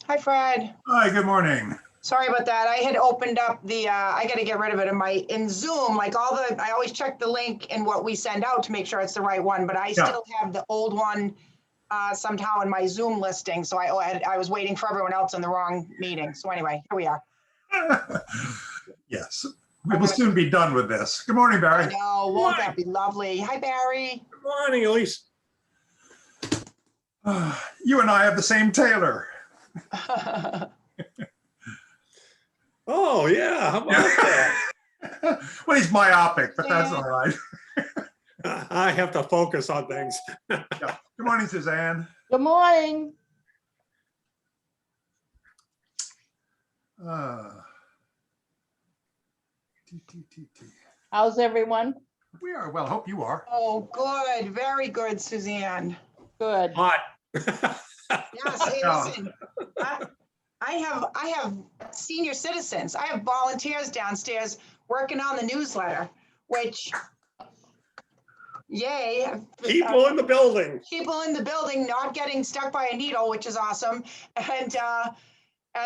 Hi, Fred. Hi, good morning. Sorry about that. I had opened up the, I got to get rid of it in Zoom, like I always check the link and what we send out to make sure it's the right one, but I still have the old one somehow in my Zoom listing. So I was waiting for everyone else in the wrong meeting. So anyway, here we are. Yes, we will soon be done with this. Good morning, Barry. I know, won't that be lovely? Hi, Barry. Good morning, Elise. You and I have the same tailor. Oh, yeah. How about that? Well, he's myopic, but that's all right. I have to focus on things. Yeah. Good morning, Suzanne. Good morning. How's everyone? We are well. Hope you are. Oh, good. Very good, Suzanne. Good. Hot. Yes, hey, listen, I have senior citizens. I have volunteers downstairs working on the newsletter, which, yay. People in the building. People in the building not getting stuck by a needle, which is awesome. And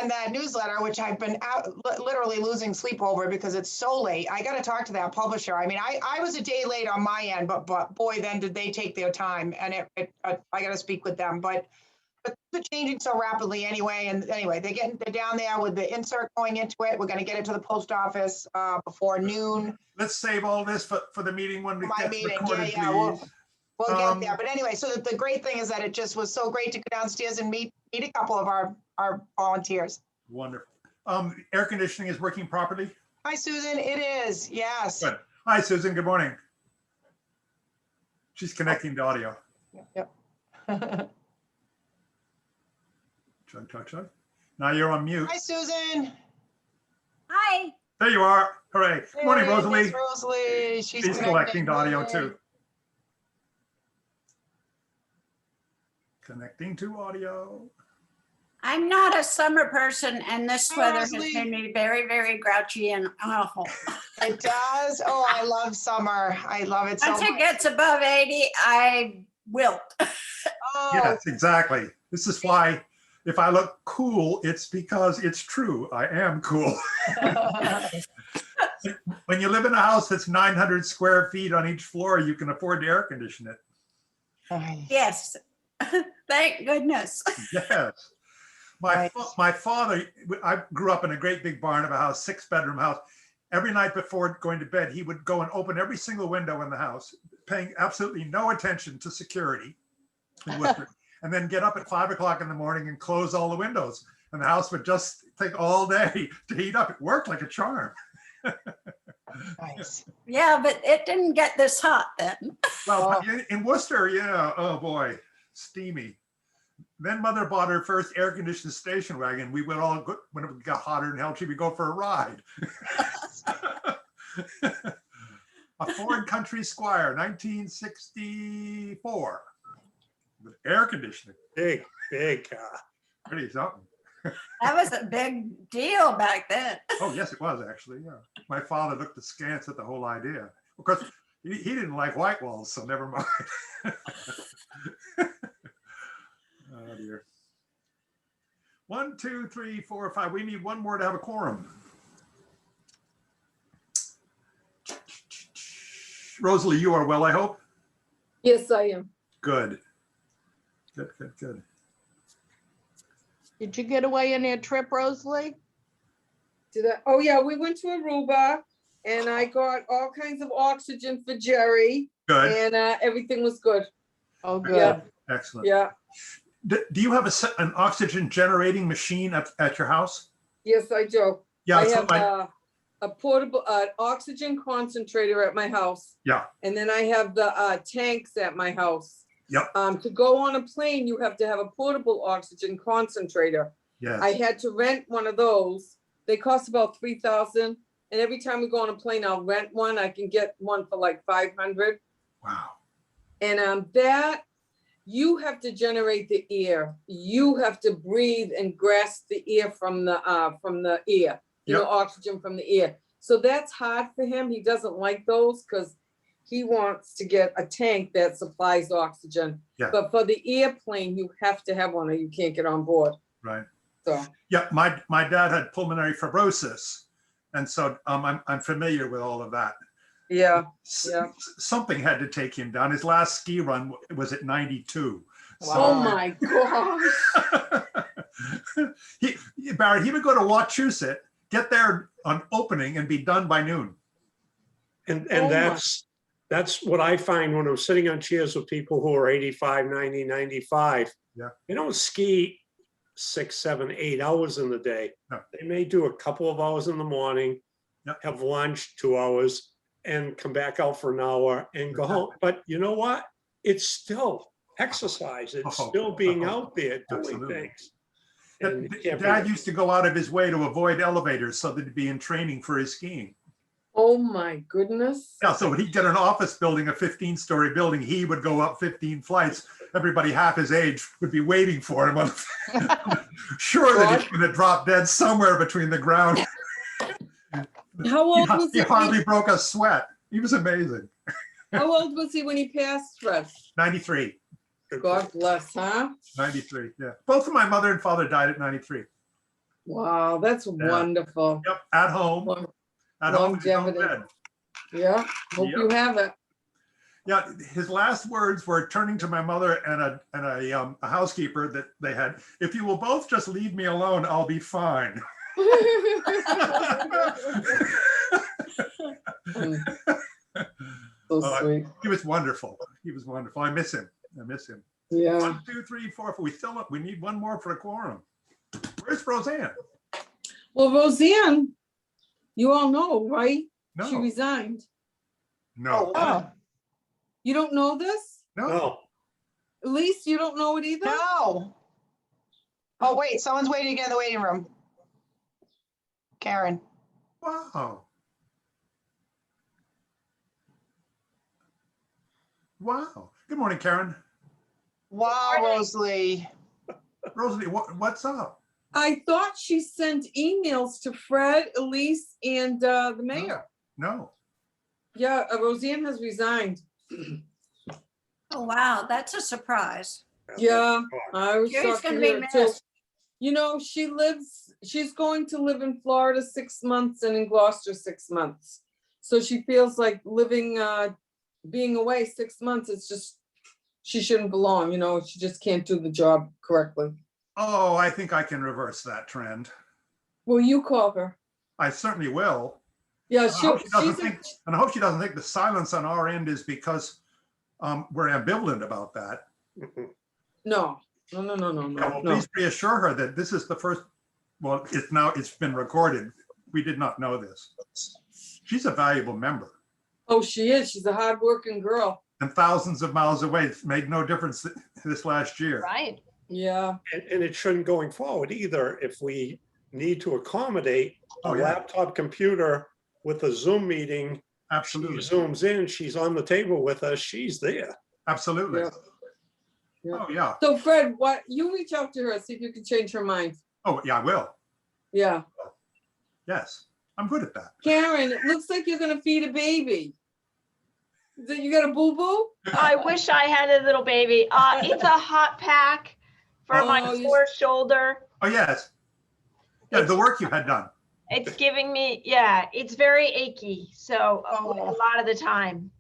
that newsletter, which I've been literally losing sleep over because it's so late. I got to talk to that publisher. I mean, I was a day late on my end, but boy, then did they take their time, and I got to speak with them. But they're changing so rapidly anyway. And anyway, they're down there with the insert going into it. We're going to get it to the post office before noon. Let's save all this for the meeting when we My get meeting, recorded, yeah. please. We'll get there. But anyway, so the great thing is that it just was so great to go downstairs and meet a couple of our volunteers. Wonderful. Air conditioning is working properly? Hi, Susan. It is. Yes. Good. Hi, Susan. Good morning. She's connecting to audio. Yep. Chug. Now you're on mute. Hi, Susan. Hi. There you are. Hooray. Good morning, Hey, Rosalie. Miss Rosalie. She's connecting to audio too. Connecting to audio. I'm not a summer person, and this Hi, weather has Rosalie. made me very, very grouchy and awful. It does. Oh, I love summer. I love it so Once it much. gets above 80, I wilt. Oh, Yes, exactly. This is why if I look cool, it's because it's true. I am cool. When you live in a house that's 900 square feet on each floor, you can afford to air condition it. Yes. Thank goodness. Yes. My father, I grew up in a great big barn of a house, 6-bedroom house. Every night before going to bed, he would go and open every single window in the house, paying absolutely no attention to security in Worcester, and then get up at 5 o'clock in the morning and close all the windows. And the house would just take all day to heat up. It worked like a charm. nice. Yeah, but it didn't get this hot then. Well, in Worcester, yeah, oh boy, steamy. Then mother bought her first air conditioned station wagon. We would all go, when it got hotter than hell, she would go for a ride. A Ford Country Squire, 1964, with air conditioning. Big car. Pretty something. That was a big deal back then. Oh, yes, it was actually, yeah. My father looked askance at the whole idea. Of course, he didn't like white walls, so never mind. Oh dear. 1, 2, 3, 4, 5. We need one more to have a quorum. Rosalie, you are well, I hope? Yes, I am. Good. Good. Did you get away on your trip, Rosalie? Oh yeah, we went to Aruba and I got all kinds of oxygen for Jerry Good. and everything was good. Oh, good. Yeah. Excellent. Yeah. Do you have an oxygen generating machine at your house? Yes, I do. Yeah. I so have a portable oxygen concentrator at my house. Yeah. And then I have the tanks at my house. Yep. To go on a plane, you have to have a portable oxygen concentrator. Yes. I had to rent one of those. They cost about $3,000. And every time we go on a plane, I'll rent one. I can get one for like 500. Wow. And that you have to generate the air. You have to breathe and grasp the air from the air, you know, oxygen from the air. So that's hard for him. He doesn't like those because he wants to get a tank that supplies oxygen. Yeah. But for the airplane, you have to have one or you can't get on board. Right. So, Yeah, my dad had pulmonary fibrosis. And so I'm familiar with all of that. yeah, S- yeah. Something had to take him down. His last ski run was at 92. Oh, my gosh. Barry, he would go to Wachusett, get there on opening and be done by noon. And Oh my. that's what I find when I'm sitting on chairs with people who are 85, 90, 95. Yeah. They don't ski 6, 7, 8 hours in the day. No. They may do a couple of hours in the morning, Yep. have lunch, 2 hours, and come back out for an hour and go home. But you know what? It's still exercise. It's Oh, still being oh, out there doing absolutely. things. And you can't Dad beat it. used to go out of his way to avoid elevators so that he'd be in training for his skiing. Oh, my goodness. Yeah, so when he'd get an office building, a 15-story building, he would go up 15 flights. Everybody half his age would be waiting for him. Sure that he's going to drop dead somewhere between the ground. How old was He he? hardly broke a sweat. He was amazing. How old was he when he passed, Fred? 93, God bless, huh? 93, yeah. Both of my mother and father died at 93. Wow, that's wonderful. Yep, at home, Long- at home in his own longevity. bed. Yeah, hope you have it. Yeah, his last words were turning to my mother and a housekeeper that they had, "If you will both just leave me alone, I'll be fine." So Oh, sweet. He was wonderful. He was wonderful. I miss him. I miss him. Yeah. 1, 2, 3, 4. We need one more for a quorum. Where's Roseanne? Well, Roseanne, you all know, right? She No, resigned. no, Oh, You don't know this? no. No, Elise, you don't know it either? no. Oh, wait, someone's waiting in the waiting room. Karen. Wow. Wow. Good morning, Karen. Wow, Rosalie. Rosalie, what's up? I thought she sent emails to Fred, Elise, and the mayor. No. Yeah, Roseanne has resigned. Oh, wow, that's a surprise. Yeah, I was She's shocked to gonna be hear it too. missed. You know, she's going to live in Florida 6 months and in Gloucester 6 months. So she feels like living, being away 6 months, it's just, she shouldn't belong, you know, she just can't do the job correctly. Oh, I think I can reverse that trend. Will you call her? I certainly will. Yeah, I hope she doesn't she's, think, and I hope she doesn't think the silence on our end is because we're ambivalent about that. no. Yeah, well, No. please reassure her that this is the first, well, it's been recorded. We did not know this. She's a valuable member. Oh, she is. She's a hardworking girl. And thousands of miles away, it's made no difference this last year. Right. Yeah. and it shouldn't going forward either. If we need to accommodate a Oh, yeah. laptop computer with a Zoom meeting, she Absolutely, zooms in, she's on the table with us, she's there. absolutely. Yeah. Yeah. Oh, yeah. So Fred, you reach out to her, see if you can change her mind. Oh, yeah, I will. Yeah. Yes, I'm good at that. Karen, it looks like you're gonna feed a baby. You got a boo-boo? I wish I had a little baby. It's a hot pack for Oh, my you- sore shoulder. Oh, yes. Yeah, the work you had done. It's giving me, yeah, it's very achy. So a Oh. lot of the time.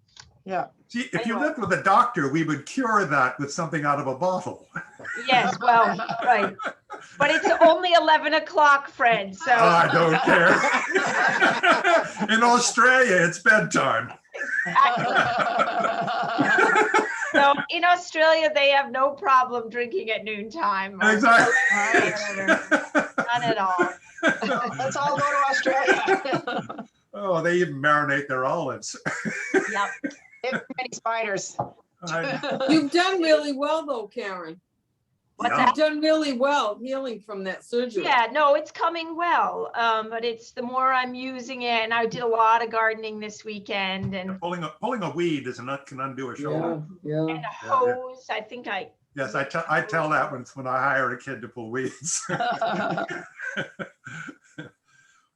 Yeah. See, if you Anyway. lived with a doctor, we would cure that with something out of a bottle. Yes, well, right. But it's only 11 o'clock, Fred. So I don't care. In Australia, it's bedtime. so in Australia, they have no problem drinking at noontime. Exactly. None at all. Let's all go to Australia. Oh, they even marinate their olives. Yep. If many spiders. You've done really well though, Karen. What's Yeah. You've done really well healing from that surgery. Yeah, no, it's coming well. But it's the more I'm using it, and I did a lot of gardening this weekend and Pulling a weed can undo a shoulder. Yeah. a hose. I think I Yes, I tell that when I hire a kid to pull weeds.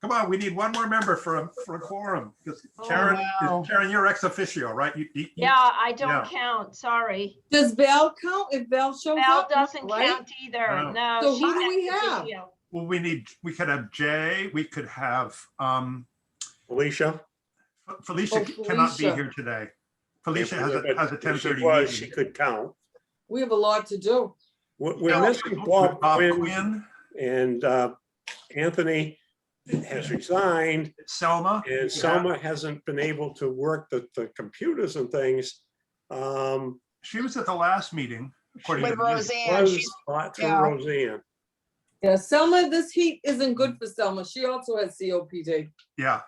Come on, we need one more member for a quorum. Because Oh, Karen, wow. Karen, you're ex officio, right? yeah, I don't Yeah. count. Sorry. Does Val count if Val shows Val up? doesn't Right? count either. No. No. So who she's do we ex have? officio. Well, we could have Jay, we could have, Alicia? Felicia Oh, cannot be Felicia. here today. Felicia has But a if 10:30 she was, She meeting. could count. We have a lot to do. We're Yeah. missing Bob Quinn, Quinn, and Anthony has resigned, Selma. and Selma hasn't been able to work the computers and things. She was at the last meeting, according to With the minutes. Roseanne, Was she's, thought through yeah. Roseanne. Yeah, Selma, this heat isn't good for Selma. She also has COPD. Yeah.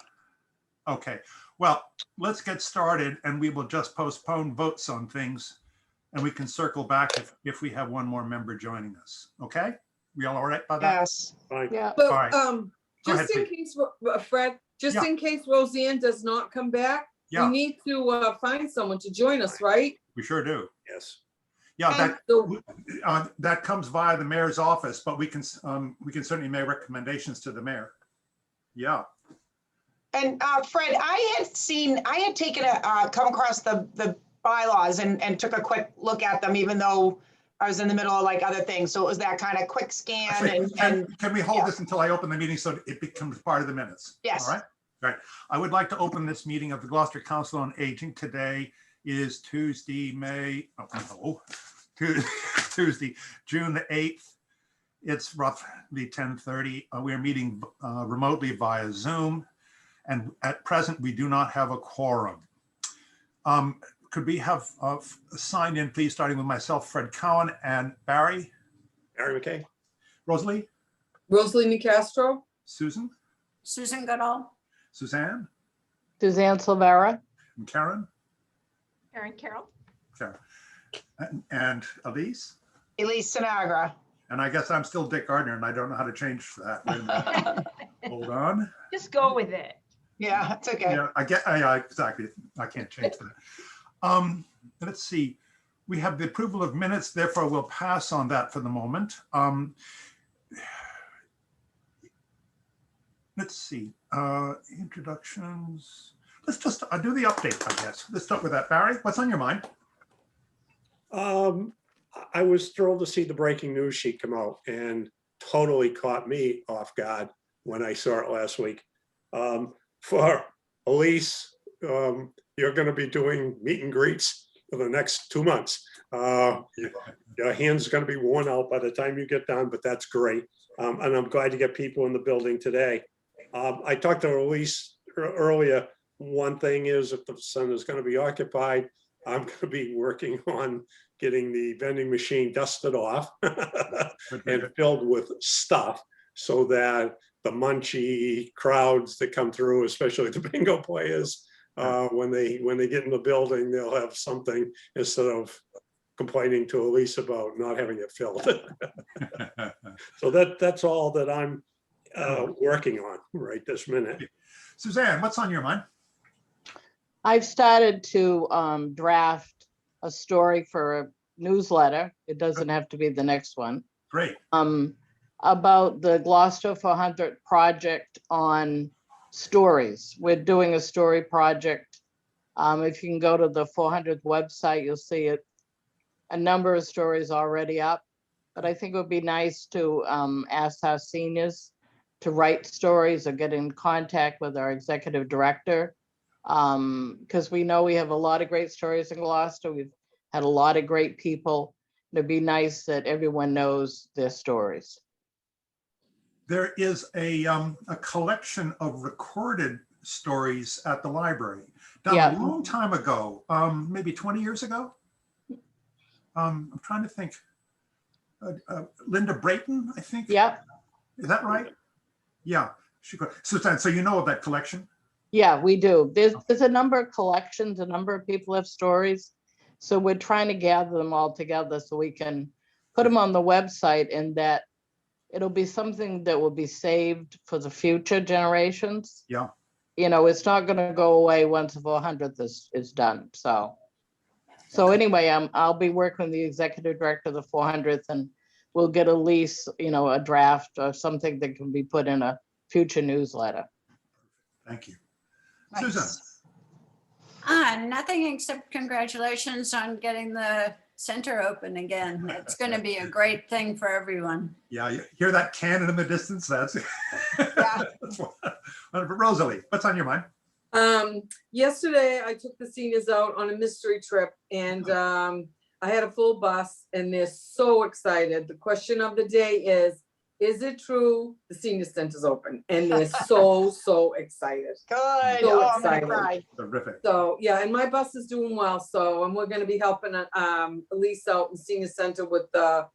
Okay, well, let's get started and we will just postpone votes on things. And we can circle back if we have one more member joining us. Okay? We all right by that? yes. Fine. Yeah. But, All right. Go just in ahead, case, Fred, just Yeah. in case Roseanne does not come back, we Yeah, need to find someone to join us, right? we sure do. Yes. Yeah, So, that comes via the mayor's office, but we can certainly make recommendations to the mayor. Yeah, And Fred, I had taken come across the bylaws and took a quick look at them, even though I was in the middle of like other things. So it was that kind of quick scan and can we hold yeah. this until I open the meeting so it becomes part of the minutes? Yes. All right, right. I would like to open this meeting of the Gloucester Council on Aging. Today is Tuesday, Tuesday, June the 8th. It's roughly 10:30. We're meeting remotely via Zoom. And at present, we do not have a quorum. Could we have signed in, please, starting with myself, Fred Cowan, and Barry, Barry McKay? Rosalie, Rosalie Nicastro, Susan, Susan Goodall. Suzanne, Suzanne Silvera. and Karen, Erin Carroll. and Elise. Elise Sinagra. And I guess I'm still Dick Gardner, and I don't know how to change that. Wait a minute. Hold on. Just go with it. Yeah, it's okay. Yeah, exactly. I can't change that. Let's see. We have the approval of minutes, therefore we'll pass on that for the moment. Let's see. Introductions. Let's just do the update, I guess. Let's start with that. Barry, what's on your mind? I was thrilled to see the breaking news sheet come out and totally caught me off guard when I saw it last week. For Elise, you're going to be doing meet and greets for the next 2 months. Your hand's going to be worn out by the time you get done, but that's great. And I'm glad to get people in the building today. I talked to Elise earlier. One thing is if the center is going to be occupied, I'm going to be working on getting the vending machine dusted off and filled with stuff so that the munchy crowds that come through, especially the bingo players, when they get in the building, they'll have something instead of complaining to Elise about not having it filled. So that's all that I'm working on right this minute. Suzanne, what's on your mind? I've started to draft a story for a newsletter. It doesn't have to be the next one. Great. About the Gloucester 400 project on stories. We're doing a story project. If you can go to the 400th website, you'll see it. A number of stories already up, but I think it would be nice to ask our seniors to write stories or get in contact with our executive director. Because we know we have a lot of great stories in Gloucester. We've had a lot of great people. It'd be nice that everyone knows their stories. There is a collection of recorded stories at the library done Yeah. a long time ago, maybe 20 years ago. I'm trying to think. Linda Brayton, I think. Yep. Is that right? Yeah. Suzanne, so you know of that collection? Yeah, we do. There's a number of collections, a number of people have stories. So we're trying to gather them all together so we can put them on the website, and that it'll be something that will be saved for the future generations. Yeah. You know, it's not going to go away once the 400th is done. So anyway, I'll be working with the executive director of the 400th, and we'll get a lease, a draft or something that can be put in a future newsletter. Thank you. Nice. Susan. Nothing except congratulations on getting the center open again. It's going to be a great thing for everyone. Yeah, you hear that cannon in the distance? That's, Yeah. that's Rosalie, what's on your mind? Yesterday I took the seniors out on a mystery trip and I had a full bus and they're so excited. The question of the day is it true the senior center's open? And they're so excited. Good. So Oh, I'm gonna excited. cry. Terrific. So, yeah, and my bus is doing well, so, and we're gonna be helping Elise out in senior center with the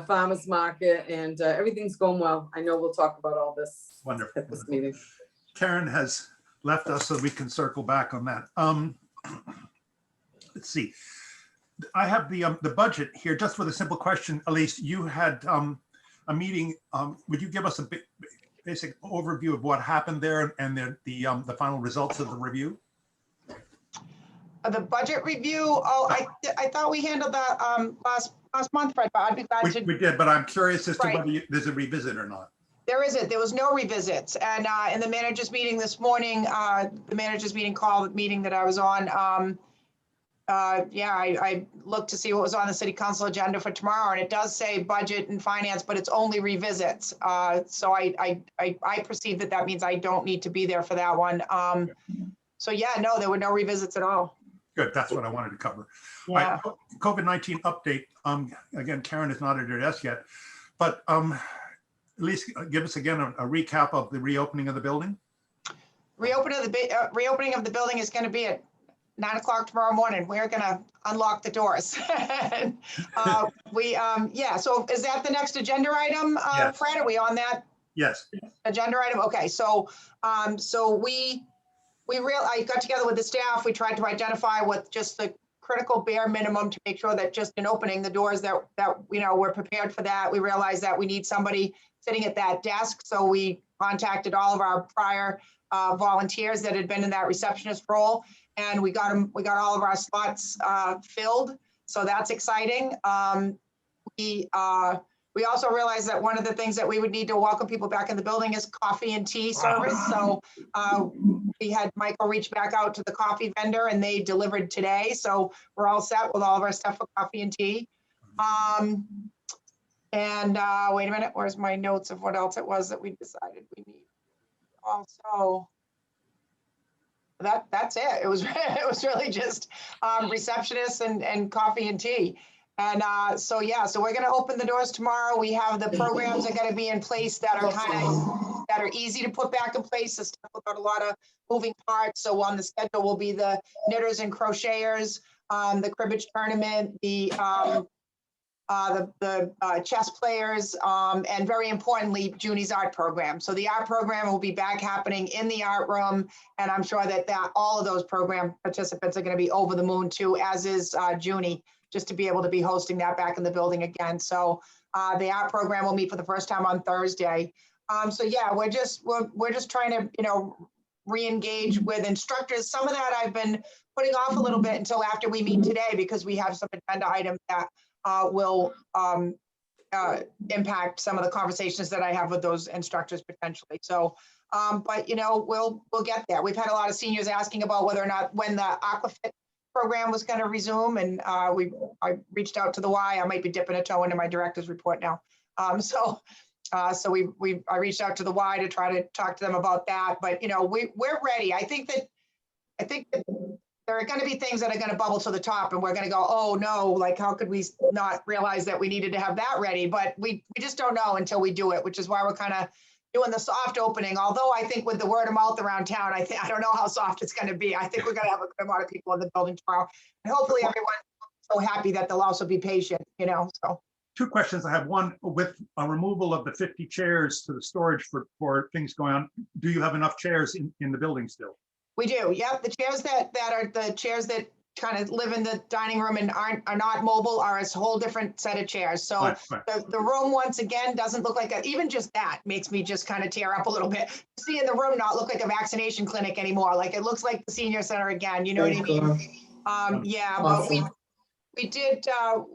farmer's market and everything's going well. I know we'll talk about all this Wonderful. at this meeting. Karen has left us so we can circle back on that. Let's see. I have the budget here just with a simple question. Elise, you had a meeting. Would you give us a basic overview of what happened there and the final results of the review? The budget review, oh, I thought we handled that last month, Fred, but I'd be glad to. We did, but I'm curious as to Right. whether there's a revisit or not. There isn't. There was no revisits. And in the managers meeting this morning, the managers meeting call meeting that I was on, yeah, I looked to see what was on the city council agenda for tomorrow, and it does say budget and finance, but it's only revisits. So I perceive that means I don't need to be there for that one. So yeah, no, there were no revisits at all. Good, that's what I wanted to cover. All Yeah. right, COVID-19 update. Again, Karen is not at her desk yet, but at least give us again a recap of the reopening of the building. Reopening of the building is going to be at 9 o'clock tomorrow morning. We're going to unlock the doors. Yeah, so is that the next agenda item, Yes. Fred? Are we on that Yes, agenda item? Okay, so, I got together with the staff. We tried to identify what just the critical bare minimum to make sure that just in opening the doors that we're prepared for that. We realized that we need somebody sitting at that desk. So we contacted all of our prior volunteers that had been in that receptionist role, and we got all of our slots filled. So that's exciting. We also realized that one of the things that we would need to welcome people back in the building is coffee and tea service. So we had Michael reach back out to the coffee vendor and they delivered today. So we're all set with all of our stuff for coffee and tea. Wait a minute, where's my notes of what else it was that we decided we need? Also, that's it. It was really just receptionists and coffee and tea. And so we're going to open the doors tomorrow. We have the programs that are going to be in place that are easy to put back in place. The stuff without a lot of moving parts. So on the schedule will be the knitters and crocheters, the cribbage tournament, the chess players, and very importantly, Junie's art program. So the art program will be back happening in the art room, and I'm sure that all of those program participants are going to be over the moon too, as is Junie, just to be able to be hosting that back in the building again. So the art program will meet for the first time on Thursday. So yeah, we're just trying to re-engage with instructors. Some of that I've been putting off a little bit until after we meet today, because we have some agenda items that will impact some of the conversations that I have with those instructors potentially. So, but we'll get there. We've had a lot of seniors asking about whether or not when the Aquafit program was going to resume, and I reached out to the Y. I might be dipping a toe into my director's report now. So I reached out to the Y to try to talk to them about that. But we're ready. I think that there are going to be things that are going to bubble to the top, and we're going to go, oh no, like how could we not realize that we needed to have that ready? But we just don't know until we do it, which is why we're kind of doing the soft opening. Although I think with the word of mouth around town, I don't know how soft it's going to be. I think we're going to have a good amount of people in the building tomorrow, and hopefully everyone's so happy that they'll also be patient. So. Two questions I have. One, with a removal of the 50 chairs to the storage for things going on, do you have enough chairs in the building still? We do. Yep. The chairs that are the chairs that kind of live in the dining room and are not mobile are a whole different set of chairs. So Right. the room, once again, doesn't look like even just that makes me just kind of tear up a little bit. Seeing the room not look like a vaccination clinic anymore. Like it looks like the senior center again. You know what I mean? Yeah, Awesome. but we did talk,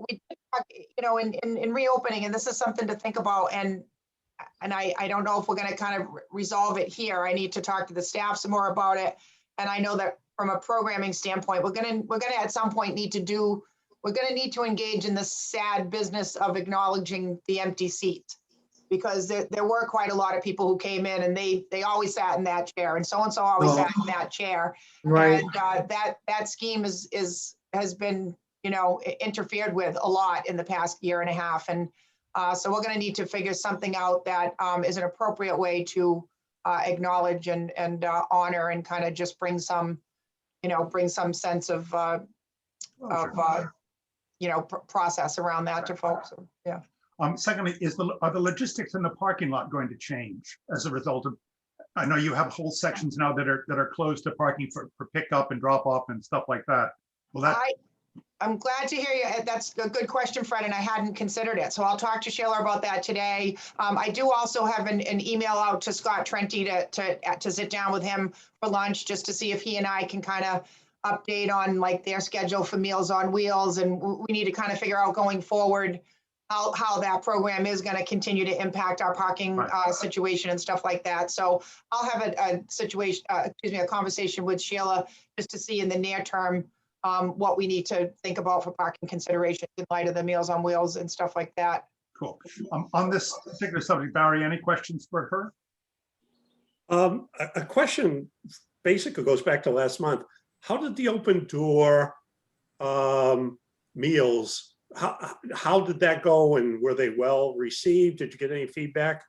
in reopening, and this is something to think about. And I don't know if we're going to kind of resolve it here. I need to talk to the staff some more about it. And I know that from a programming standpoint, we're going to at some point need to do we're gonna need to engage in the sad business of acknowledging the empty seats. Because there were quite a lot of people who came in and they always sat in that chair, and so-and-so always sat in that chair. Right. And that scheme has been, interfered with a lot in the past year and a half. And so we're gonna need to figure something out that is an appropriate way to acknowledge and honor and kind of just bring some sense of process around that to folks. So, yeah. Secondly, are the logistics in the parking lot going to change as a result of, I know you have whole sections now that are closed to parking for pickup and drop off and stuff like that. Will that? I'm glad to hear you. That's a good question, Fred, and I hadn't considered it. So I'll talk to Sheila about that today. I do also have an email out to Scott Trenty to sit down with him for lunch, just to see if he and I can kind of update on like their schedule for Meals on Wheels. And we need to kind of figure out going forward how that program is going to continue to impact our parking situation and stuff like that. So I'll have a conversation with Sheila just to see in the near term what we need to think about for parking considerations in light of the Meals on Wheels and stuff like that. Cool. On this particular subject, Barry, any questions for her? A question basically goes back to last month. How did the open door meals, how did that go, and were they well received? Did you get any feedback?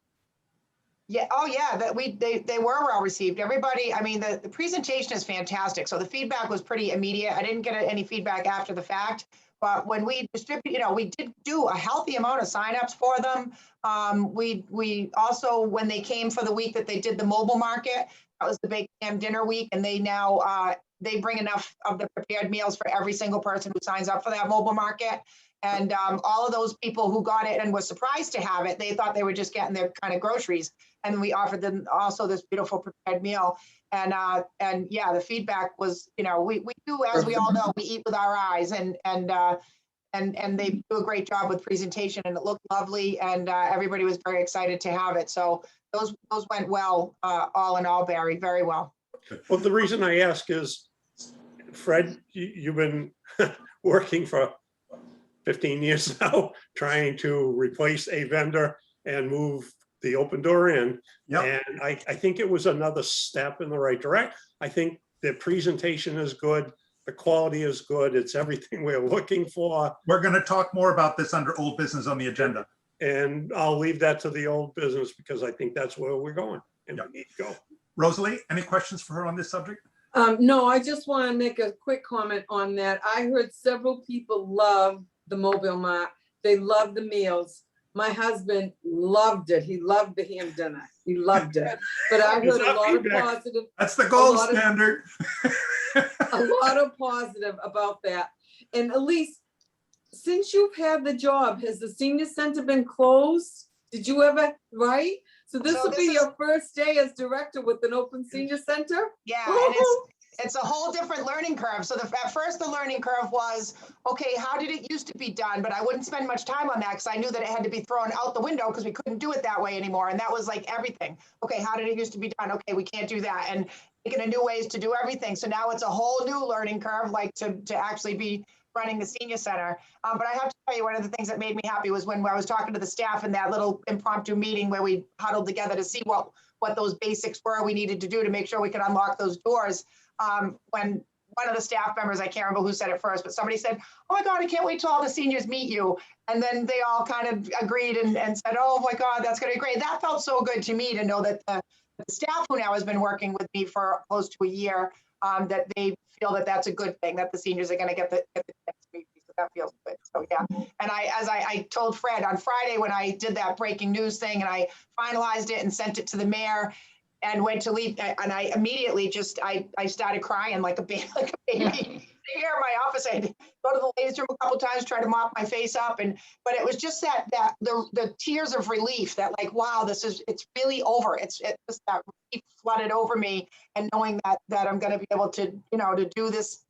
Yeah. Oh, yeah. They were well received. Everybody. I mean, the presentation is fantastic. So the feedback was pretty immediate. I didn't get any feedback after the fact, but when we distribute, we did do a healthy amount of signups for them. We also, when they came for the week that they did the mobile market, that was the Bake Ham dinner week, and they now they bring enough of the prepared meals for every single person who signs up for that mobile market. And all of those people who got it and were surprised to have it, they thought they were just getting their kind of groceries. And we offered them also this beautiful prepared meal. And yeah, the feedback was, we do, as we all know, we eat with our eyes, and they do a great job with presentation, and it looked lovely, and everybody was very excited to have it. So those went well, all in all, Barry, very well. Well, the reason I ask is, Fred, you've been working for 15 years now, trying to replace a vendor and move the open door in. Yep. And I think it was another step in the right direction. I think the presentation is good. The quality is good. It's everything we're looking for. We're going to talk more about this under old business on the agenda. And I'll leave that to the old business, because I think that's where we're going and Yep. we need to go. Rosalie, any questions for her on this subject? No, I just want to make a quick comment on that. I heard several people love the mobile mart. They love the meals. My husband loved it. He loved the ham dinner. He loved it. But I heard a lot of positive. That's the gold lot of- standard. A lot of positive about that. And Elise, since you've had the job, has the senior center been closed? Did you ever, right? So this So will this be is- your first day as director with an open senior center? Yeah, and it's a whole different learning curve. So at first the learning curve was, okay, how did it used to be done? But I wouldn't spend much time on that because I knew that it had to be thrown out the window because we couldn't do it that way anymore. And that was like everything. Okay, how did it used to be done? Okay, we can't do that. And thinking of new ways to do everything. So now it's a whole new learning curve, like to actually be running the senior center. But I have to tell you, one of the things that made me happy was when I was talking to the staff in that little impromptu meeting where we huddled together to see what those basics were we needed to do to make sure we could unlock those doors. When one of the staff members, I can't remember who said it first, but somebody said, "Oh my God, I can't wait till all the seniors meet you." And then they all kind of agreed and said, "Oh my God, that's going to be great." That felt so good to me to know that the staff who now has been working with me for close to a year, that they feel that that's a good thing, that the seniors are going to get the chance to meet me. So that feels good. So yeah. And I told Fred on Friday when I did that breaking news thing and I finalized it and sent it to the mayor and went to leave, and I immediately just, I started crying like a baby. Here in my office, I had to go to the ladies' room a couple times, try to mop my face up, but it was just that the tears of relief that like, wow, it's really over. It's just that relief flooded over me, and knowing that I'm going to be able to, to do this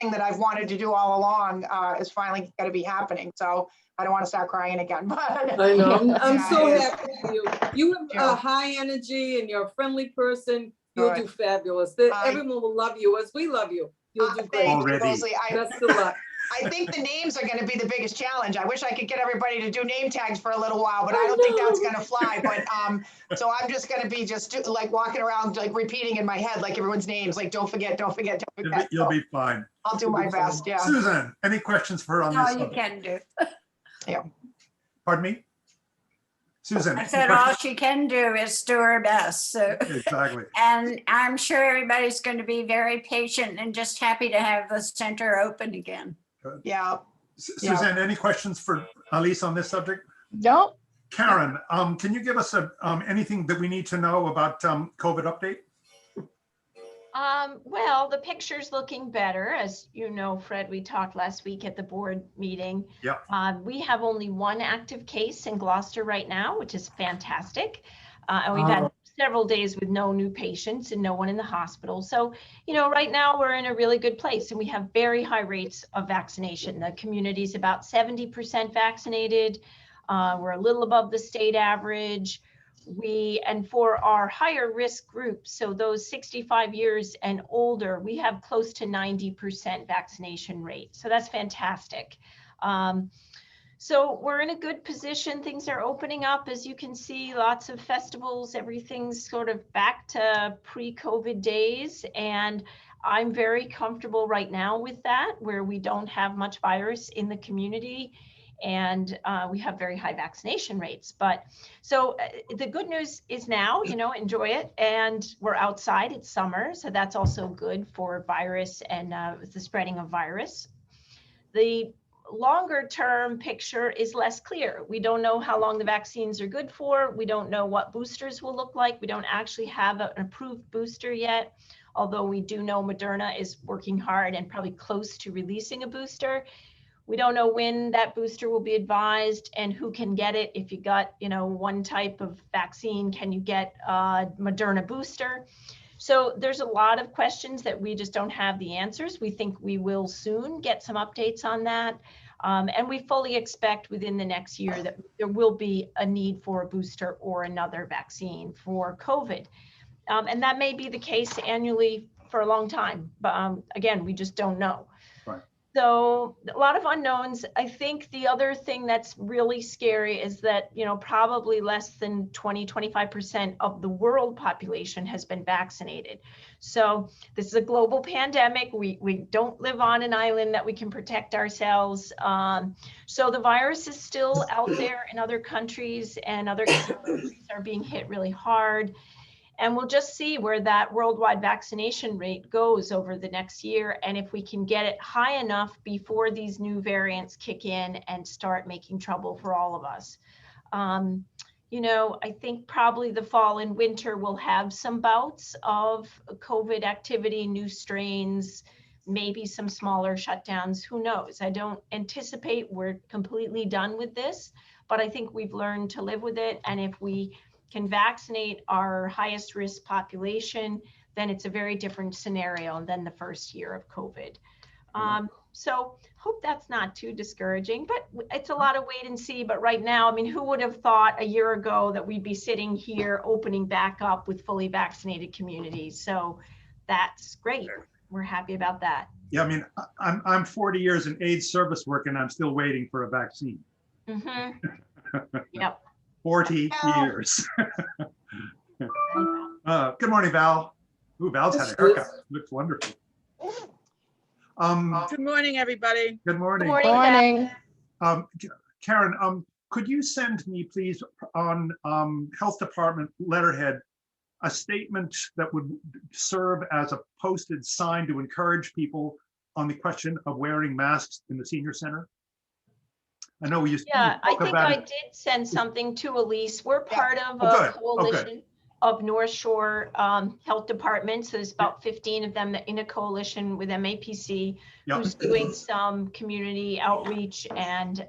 thing that I've wanted to do all along is finally going to be happening. So I don't want to start crying again, but I know. I'm Yeah, so it is. happy for you. You have Yeah. a high energy and you're a friendly person. You'll Good. do fabulous. Everyone will love you as we love you. You'll do great. Thank you, Already. Rosalie. Best of luck. I think the names are gonna be the biggest challenge. I wish I could get everybody to do name tags for a little while, but I don't think that's gonna fly. But, so I'm just gonna be like walking around, like repeating in my head, like everyone's names, like, don't forget, don't forget, don't forget. You'll So be fine. I'll do my best, yeah. Susan, any questions for her on All this? you subject? can do. Pardon me? Susan? I any said all questions? she can do is do her best, so. Exactly. And I'm sure everybody's going to be very patient and just happy to have the center open again. Yeah. Yeah. Suzanne, any questions for Elise on this subject? No, Karen, can you give us anything that we need to know about COVID update? Well, the picture's looking better. As you know, Fred, we talked last week at the board meeting. Yep. We have only one active case in Gloucester right now, which is fantastic. And we've had several days with no new patients and no one in the hospital. So, you know, right now we're in a really good place and we have very high rates of vaccination. The community's about 70% vaccinated. We're a little above the state average. And for our higher risk groups, so those 65 years and older, we have close to 90% vaccination rate. So that's fantastic. So we're in a good position. Things are opening up. As you can see, lots of festivals, everything's sort of back to pre-COVID days. And I'm very comfortable right now with that, where we don't have much virus in the community. And we have very high vaccination rates. But so the good news is now, you know, enjoy it. And we're outside, it's summer. So that's also good for virus and the spreading of virus. The longer term picture is less clear. We don't know how long the vaccines are good for. We don't know what boosters will look like. We don't actually have an approved booster yet, although we do know Moderna is working hard and probably close to releasing a booster. We don't know when that booster will be advised and who can get it. If you got, you know, one type of vaccine, can you get a Moderna booster? So there's a lot of questions that we just don't have the answers. We think we will soon get some updates on that. And we fully expect within the next year that there will be a need for a booster or another vaccine for COVID. And that may be the case annually for a long time. But again, we just don't know. So a lot of unknowns. I think the other thing that's really scary is that, you know, probably less than 20-25% of the world population has been vaccinated. So this is a global pandemic. We don't live on an island that we can protect ourselves. So the virus is still out there in other countries, and other countries are being hit really hard. And we'll just see where that worldwide vaccination rate goes over the next year. And if we can get it high enough before these new variants kick in and start making trouble for all of us. You know, I think probably the fall and winter will have some bouts of COVID activity, new strains, maybe some smaller shutdowns, who knows? I don't anticipate we're completely done with this, but I think we've learned to live with it. And if we can vaccinate our highest risk population, then it's a very different scenario than the first year of COVID. So hope that's not too discouraging, but it's a lot of wait and see. But right now, I mean, who would have thought a year ago that we'd be sitting here opening back up with fully vaccinated communities? So that's great. We're happy about that. Yeah, I mean, I'm 40 years in AIDS service work and I'm still waiting for a vaccine. Yep. 40 years. Good morning, Val. Ooh, Val's had a haircut. Looks wonderful. Good morning, everybody. Good morning. Good morning. morning. Karen, could you send me, please, on Health Department letterhead, a statement that would serve as a posted sign to encourage people on the question of wearing masks in the senior center? I know we used to. Yeah, I think I did send something to Elise. We're part of a coalition of North Shore Health Departments. So there's about 15 of them in a coalition with MAPC, who's doing some community outreach and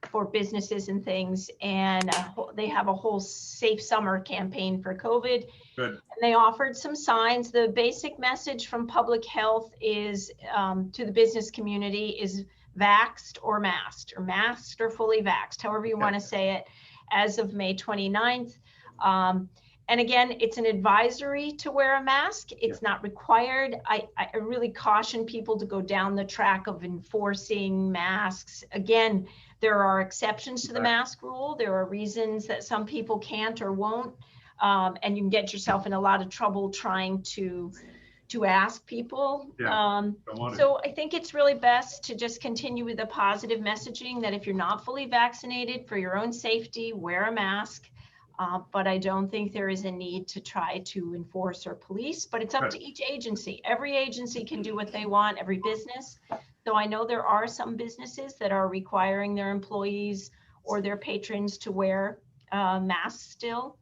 for businesses and things. And they have a whole Safe Summer campaign for COVID. Good. And they offered some signs. The basic message from public health is to the business community is vaxxed or masked, or fully vaxxed, however you want to say it, as of May 29th. And again, it's an advisory to wear a mask. It's not required. I really caution people to go down the track of enforcing masks. Again, there are exceptions to the mask rule. There are reasons that some people can't or won't. And you can get yourself in a lot of trouble trying to ask people. So I think it's really best to just continue with the positive messaging that if you're not fully vaccinated, for your own safety, wear a mask. But I don't think there is a need to try to enforce or police, but it's up to each agency. Every agency can do what they want, every business. So I know there are some businesses that are requiring their employees or their patrons to wear masks still,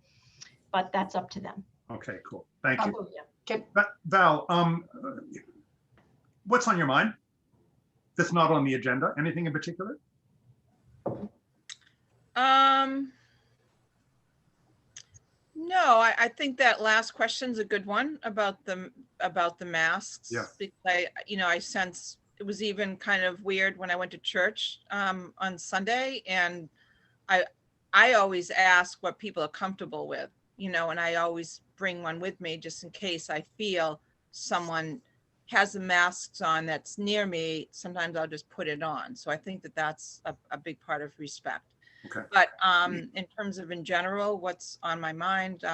but that's up to them. Okay, cool. Thank you. Okay. Val, what's on your mind that's not on the agenda? Anything in particular? No, I think that last question's a good one about the masks. Yeah. Because I sense it was even kind of weird when I went to church on Sunday, and I always ask what people are comfortable with, and I always bring one with me just in case I feel someone has the masks on that's near me. Sometimes I'll just put it on. So I think that that's a big part of respect. Okay. But in terms of in general, what's on my mind,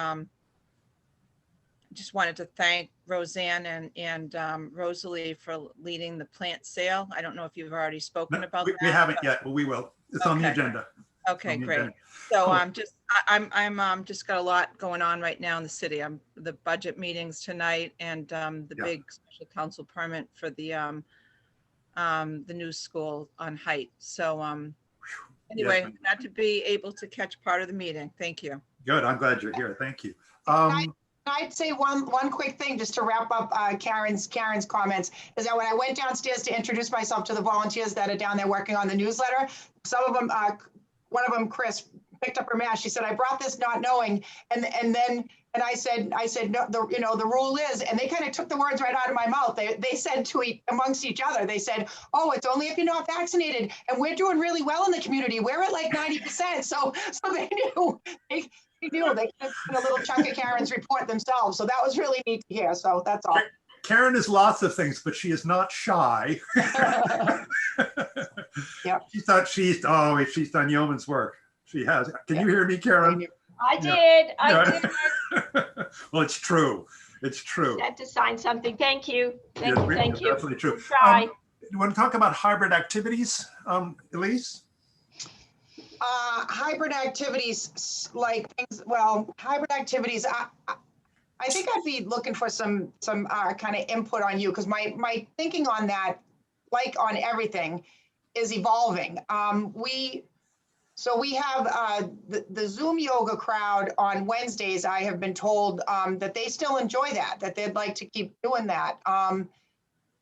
just wanted to thank Roseanne and Rosalie for leading the plant sale. I don't know if you've already spoken about that. We haven't yet, but we will. It's on the Okay. agenda. Okay, On the great. agenda. So Cool. I'm just got a lot going on right now in the city. The budget meetings tonight and the Yeah. big special council permit for the new school on Height. So anyway, ma'am. glad to be able to catch part of the meeting. Thank you. Good. I'm glad you're here. Thank you. I'd say one quick thing just to wrap up Karen's comments is that when I went downstairs to introduce myself to the volunteers that are down there working on the newsletter, some of them, one of them, Chris, picked up her mask. She said, "I brought this not knowing," and I said, "No, the rule is," and they kind of took the words right out of my mouth. They said amongst each other, they said, "Oh, it's only if you're not vaccinated, and we're doing really well in the community. We're at like 90%." So they knew. They knew they could put a little chunk of Karen's report themselves. So that was really neat to hear. So that's all. Karen is lots of things, but she is not shy. Yep. She's done yeoman's work. She has. Can you hear me, Karen? I did. Well, it's true. It's true. Had to sign something. Thank you. Yes, Thank you. Definitely true. Try. You want to talk about hybrid activities, Elise? Hybrid activities, like things, hybrid activities, I think I'd be looking for some kind of input on you, because my thinking on that, like on everything, is evolving. We have the Zoom yoga crowd on Wednesdays. I have been told that they still enjoy that they'd like to keep doing that.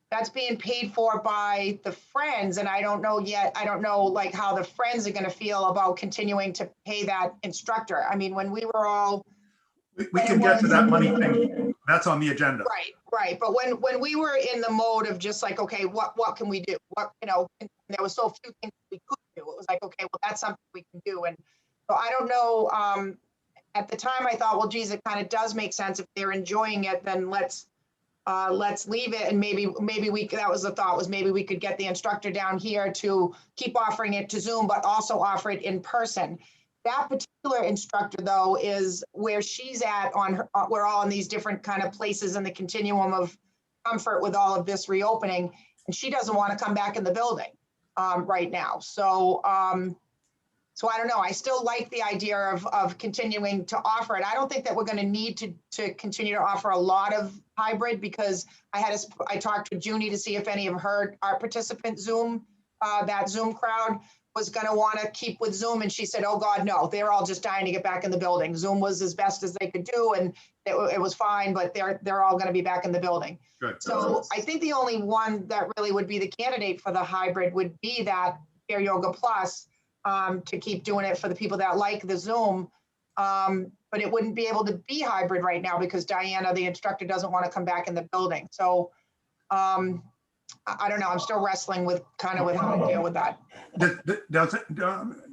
That's being paid for by the Friends, and I don't know yet. I don't know like how the Friends are going to feel about continuing to pay that instructor. I mean, when we were all we can get to that money thing. That's on the agenda. right. But when we were in the mode of just like, okay, what can we do? And there was so few things we could do. It was like, okay, well, that's something we can do. And so I don't know. At the time, I thought, well, geez, it kind of does make sense. If they're enjoying it, then let's leave it. And maybe that was the thought, was maybe we could get the instructor down here to keep offering it to Zoom, but also offer it in person. That particular instructor, though, is where she's at on her. We're all in these different kind of places in the continuum of comfort with all of this reopening, and she doesn't want to come back in the building right now. So I don't know. I still like the idea of continuing to offer it. I don't think that we're going to need to continue to offer a lot of hybrid, because I talked with Junie to see if any of our participant Zoom, that Zoom crowd was going to want to keep with Zoom. And she said, oh God, no, they're all just dying to get back in the building. Zoom was as best as they could do, and it was fine, but they're all going to be back in the building. Good. So I think the only one that really would be the candidate for the hybrid would be that Air Yoga Plus, to keep doing it for the people that like the Zoom. But it wouldn't be able to be hybrid right now because Diana, the instructor, doesn't want to come back in the building. So I don't know, I'm still wrestling with kind of with how to deal with that.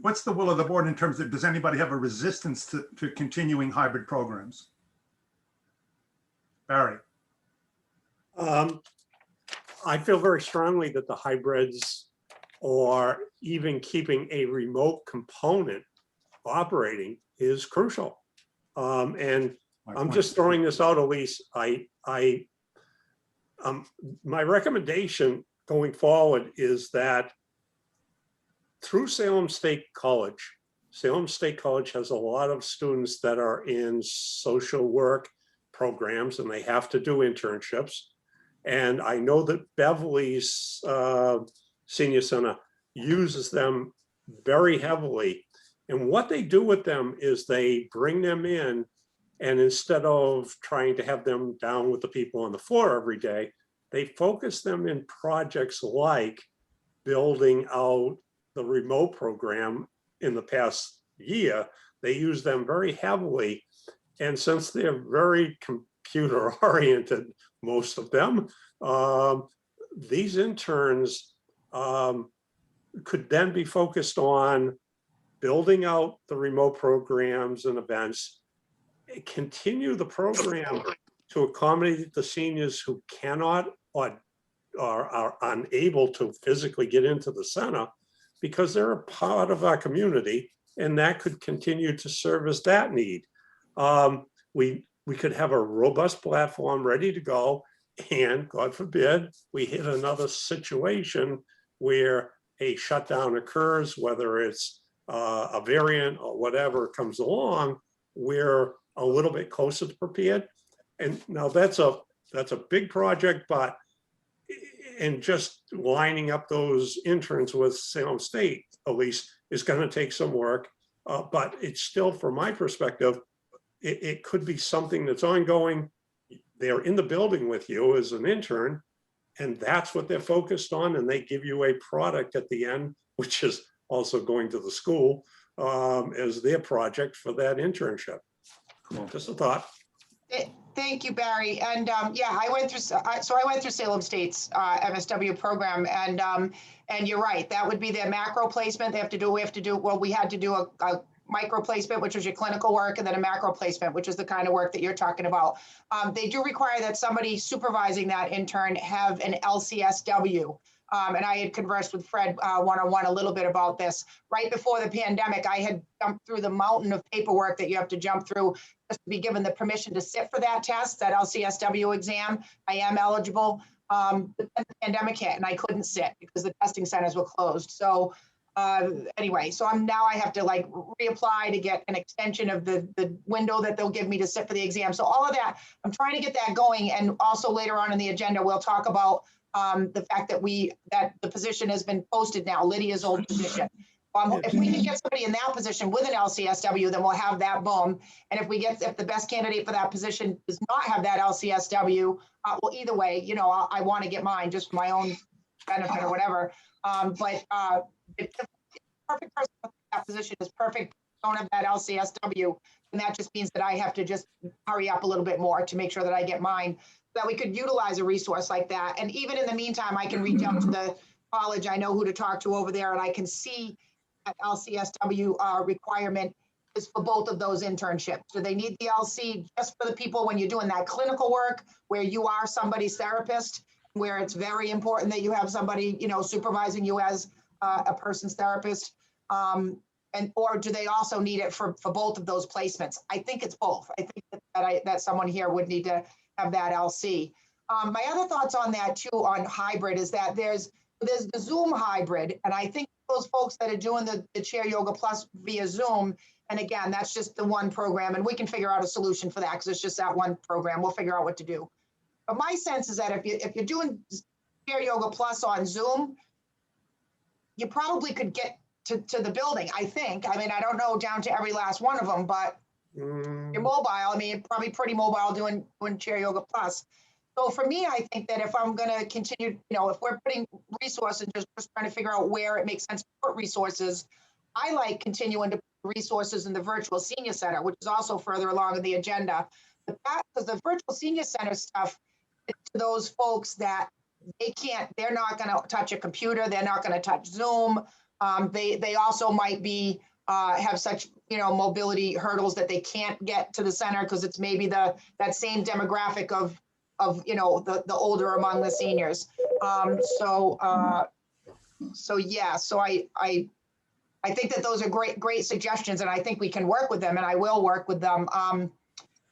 What's the will of the board in terms of, does anybody have a resistance to continuing hybrid programs? Barry? I feel very strongly that the hybrids or even keeping a remote component operating is crucial. And I'm just throwing this out, Elise. My recommendation going forward is that through Salem State College has a lot of students that are in social work programs and they have to do internships. And I know that Beverly's Senior Center uses them very heavily. And what they do with them is they bring them in, and instead of trying to have them down with the people on the floor every day, they focus them in projects like building out the remote program in the past year. They use them very heavily. And since they're very computer oriented, most of them, these interns could then be focused on building out the remote programs and events, continue the program to accommodate the seniors who cannot or are unable to physically get into the center because they're a part of our community, and that could continue to service that need. We could have a robust platform ready to go, and God forbid, we hit another situation where a shutdown occurs, whether it's a variant or whatever comes along, we're a little bit closer to prepared. And now that's a big project, but and just lining up those interns with Salem State, at least, is going to take some work. But it's still, from my perspective, it could be something that's ongoing. They're in the building with you as an intern, and that's what they're focused on. And they give you a product at the end, which is also going to the school as their project for that internship. Cool. Just a thought. Thank you, Barry. And yeah, I went through Salem State's MSW program, and you're right. That would be their macro placement. We had to do a micro placement, which was your clinical work, and then a macro placement, which is the kind of work that you're talking about. They do require that somebody supervising that intern have an LCSW. And I had conversed with Fred one-on-one a little bit about this. Right before the pandemic, I had jumped through the mountain of paperwork that you have to jump through just to be given the permission to sit for that test, that LCSW exam. I am eligible. But then the pandemic hit and I couldn't sit because the testing centers were closed. So anyway, so I have to like reapply to get an extension of the window that they'll give me to sit for the exam. So all of that, I'm trying to get that going. And also later on in the agenda, we'll talk about the fact that the position has been posted now, Lydia's old position. If we can get somebody in that position with an LCSW, then we'll have that boom. And if the best candidate for that position does not have that LCSW, well, either way, I want to get mine just for my own benefit or whatever. But the perfect person for that position is perfect. Don't have that LCSW, and that just means that I have to just hurry up a little bit more to make sure that I get mine, so that we could utilize a resource like that. And even in the meantime, I can reach out to the college. I know who to talk to over there, and I can see that LCSW requirement is for both of those internships. So they need the LC just for the people when you're doing that clinical work where you are somebody's therapist, where it's very important that you have somebody, supervising you as a person's therapist. Or do they also need it for both of those placements? I think it's both. I think that someone here would need to have that LC. My other thoughts on that too, on hybrid, is that there's the Zoom hybrid, and I think those folks that are doing the Chair Yoga Plus via Zoom, and again, that's just the one program, and we can figure out a solution for that because it's just that one program. We'll figure out what to do. But my sense is that if you're doing Chair Yoga Plus on Zoom, you probably could get to the building, I think. I mean, I don't know down to every last one of them, but you're mobile. I mean, you're probably pretty mobile doing Chair Yoga Plus. So for me, I think that if I'm going to continue, if we're putting resources, just trying to figure out where it makes sense to put resources, I like continuing to put resources in the virtual senior center, which is also further along in the agenda. But because the virtual senior center stuff, to those folks that they're not gonna touch a computer, they're not gonna touch Zoom. They also might be, have such, mobility hurdles that they can't get to the center because it's maybe that same demographic of, the older among the seniors. So I think that those are great suggestions, and I think we can work with them, and I will work with them.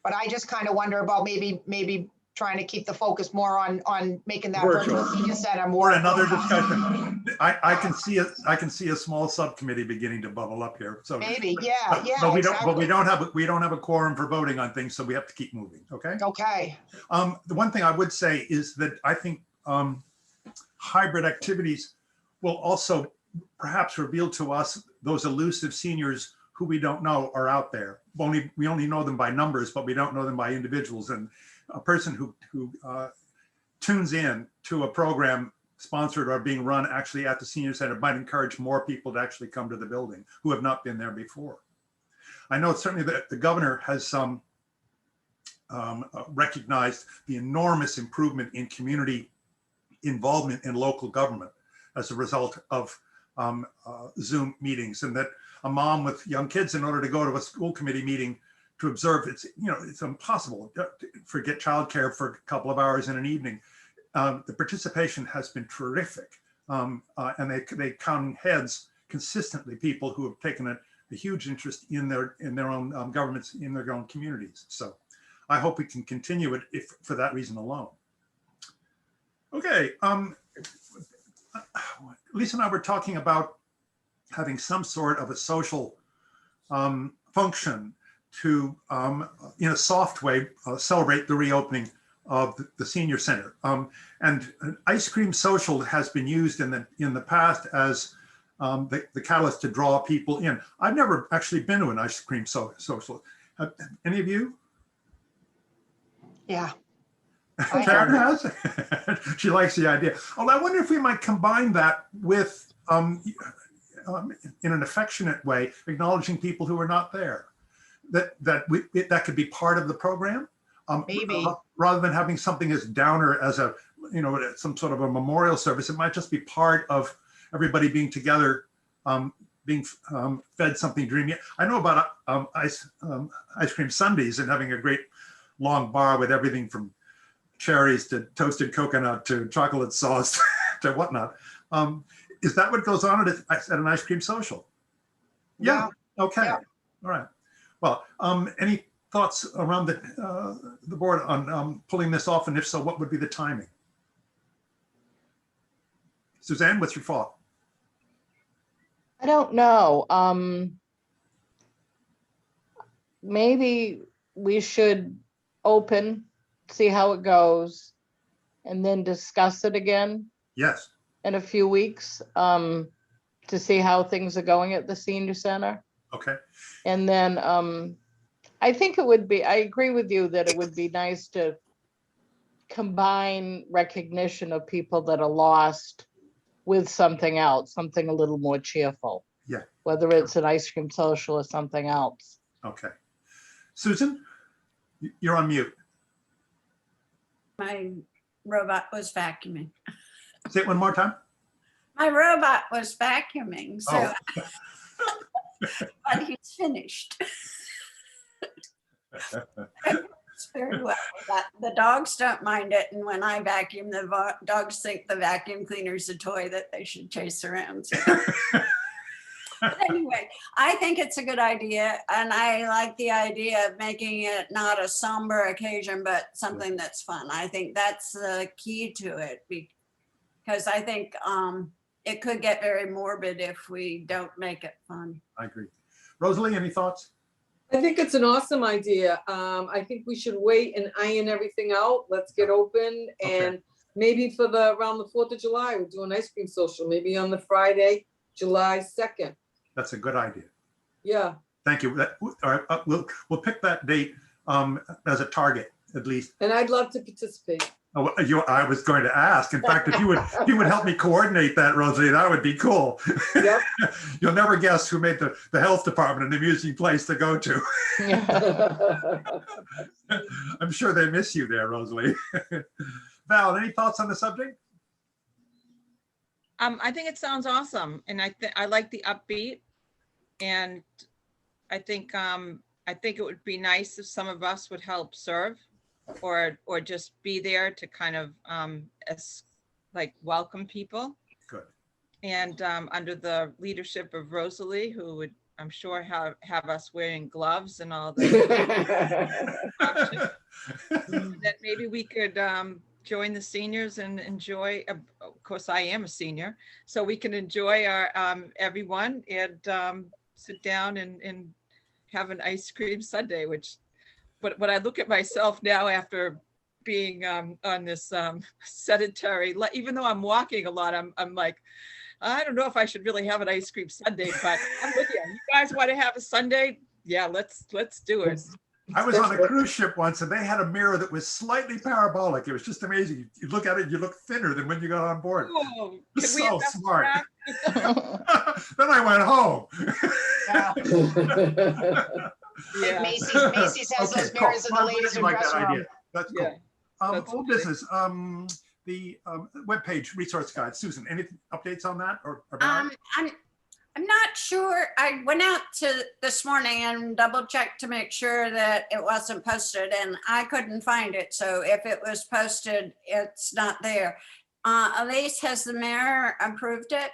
But I just kind of wonder about maybe trying to keep the focus more on making that virtual senior center more. Or another discussion. I can see a small subcommittee beginning to bubble up here. So Maybe, yeah, But we exactly. don't have a quorum for voting on things, so we have to keep moving. Okay. Okay, The one thing I would say is that I think hybrid activities will also perhaps reveal to us those elusive seniors who we don't know are out there. We only know them by numbers, but we don't know them by individuals. And a person who tunes in to a program sponsored or being run actually at the senior center might encourage more people to actually come to the building who have not been there before. I know certainly that the governor has recognized the enormous improvement in community involvement in local government as a result of Zoom meetings, and that a mom with young kids, in order to go to a school committee meeting to observe, it's impossible to forget childcare for a couple of hours in an evening. The participation has been terrific, and they count heads consistently, people who have taken a huge interest in their own governments, in their own communities. So I hope we can continue it for that reason alone. Okay, Lisa and I were talking about having some sort of a social function to, in a soft way, celebrate the reopening of the senior center. And an ice cream social has been used in the past as the catalyst to draw people in. I've never actually been to an ice cream social. Any of you? yeah. Karen has. She likes the idea. Oh, I wonder if we might combine that with, in an affectionate way, acknowledging people who are not there. That could be part of the program. Maybe. Rather than having something as downer as some sort of a memorial service, it might just be part of everybody being together, being fed something dreamy. I know about ice cream sundaes and having a great long bar with everything from cherries to toasted coconut to chocolate sauce to whatnot. Is that what goes on at an ice cream social? Yeah. Okay. Yeah. All right. Well, any thoughts around the board on pulling this off, and if so, what would be the timing? Suzanne, what's your thought? I don't know. Maybe we should open, see how it goes, and then discuss it again Yes. in a few weeks to see how things are going at the senior center. Okay. And then I think it would be, I agree with you that it would be nice to combine recognition of people that are lost with something else, something a little more cheerful. Yeah. Whether it's an ice cream social or something else. Okay. Susan, you're on mute. My robot was vacuuming. Say it one more time. My robot was vacuuming, so Oh. but he's finished. It's very well. The dogs don't mind it, and when I vacuum, the dogs think the vacuum cleaner's a toy that they should chase around. So. But anyway, I think it's a good idea, and I like the idea of making it not a somber occasion, but something that's fun. I think that's the key to it, because I think it could get very morbid if we don't make it fun. I agree. Rosalie, any thoughts? I think it's an awesome idea. I think we should wait and iron everything out. Let's get open, and maybe for around the 4th of July, we'll do an ice cream social, maybe on the Friday, July 2nd. That's a good idea. Yeah. Thank you. All right, we'll pick that date as a target, at least. And I'd love to participate. Oh, I was going to ask. In fact, if you would help me coordinate that, Rosalie, that would be cool. Yep. You'll never guess who made the health department an amusing place to go to. I'm sure they miss you there, Rosalie. Val, any thoughts on the subject? I think it sounds awesome, and I like the upbeat, and I think it would be nice if some of us would help serve, or just be there to kind of like welcome people. Good. And under the leadership of Rosalie, who would, I'm sure, have us wearing gloves and all the that maybe we could join the seniors and enjoy, of course, I am a senior, so we can enjoy our everyone and sit down and have an ice cream sundae, which, but when I look at myself now after being on this sedentary, even though I'm walking a lot, I'm like, I don't know if I should really have an ice cream sundae, but I'm with you. You guys want to have a sundae? Yeah, let's do it. I was on a cruise ship once and they had a mirror that was slightly parabolic. It was just amazing. You look at it, you look thinner than when you got on board. Oh, It's can we so have smart. that? Then I went home. Yeah. Yeah. Macy's has Okay, those cool. mirrors in the I'm glad ladies' you and like that dressing room. idea. That's Yeah, cool. that's Old great. business, the webpage resource guide. Susan, any updates on that or Barry? I'm not sure. I went out to this morning and double checked to make sure that it wasn't posted, and I couldn't find it. So if it was posted, it's not there. Elise, has the mayor approved it?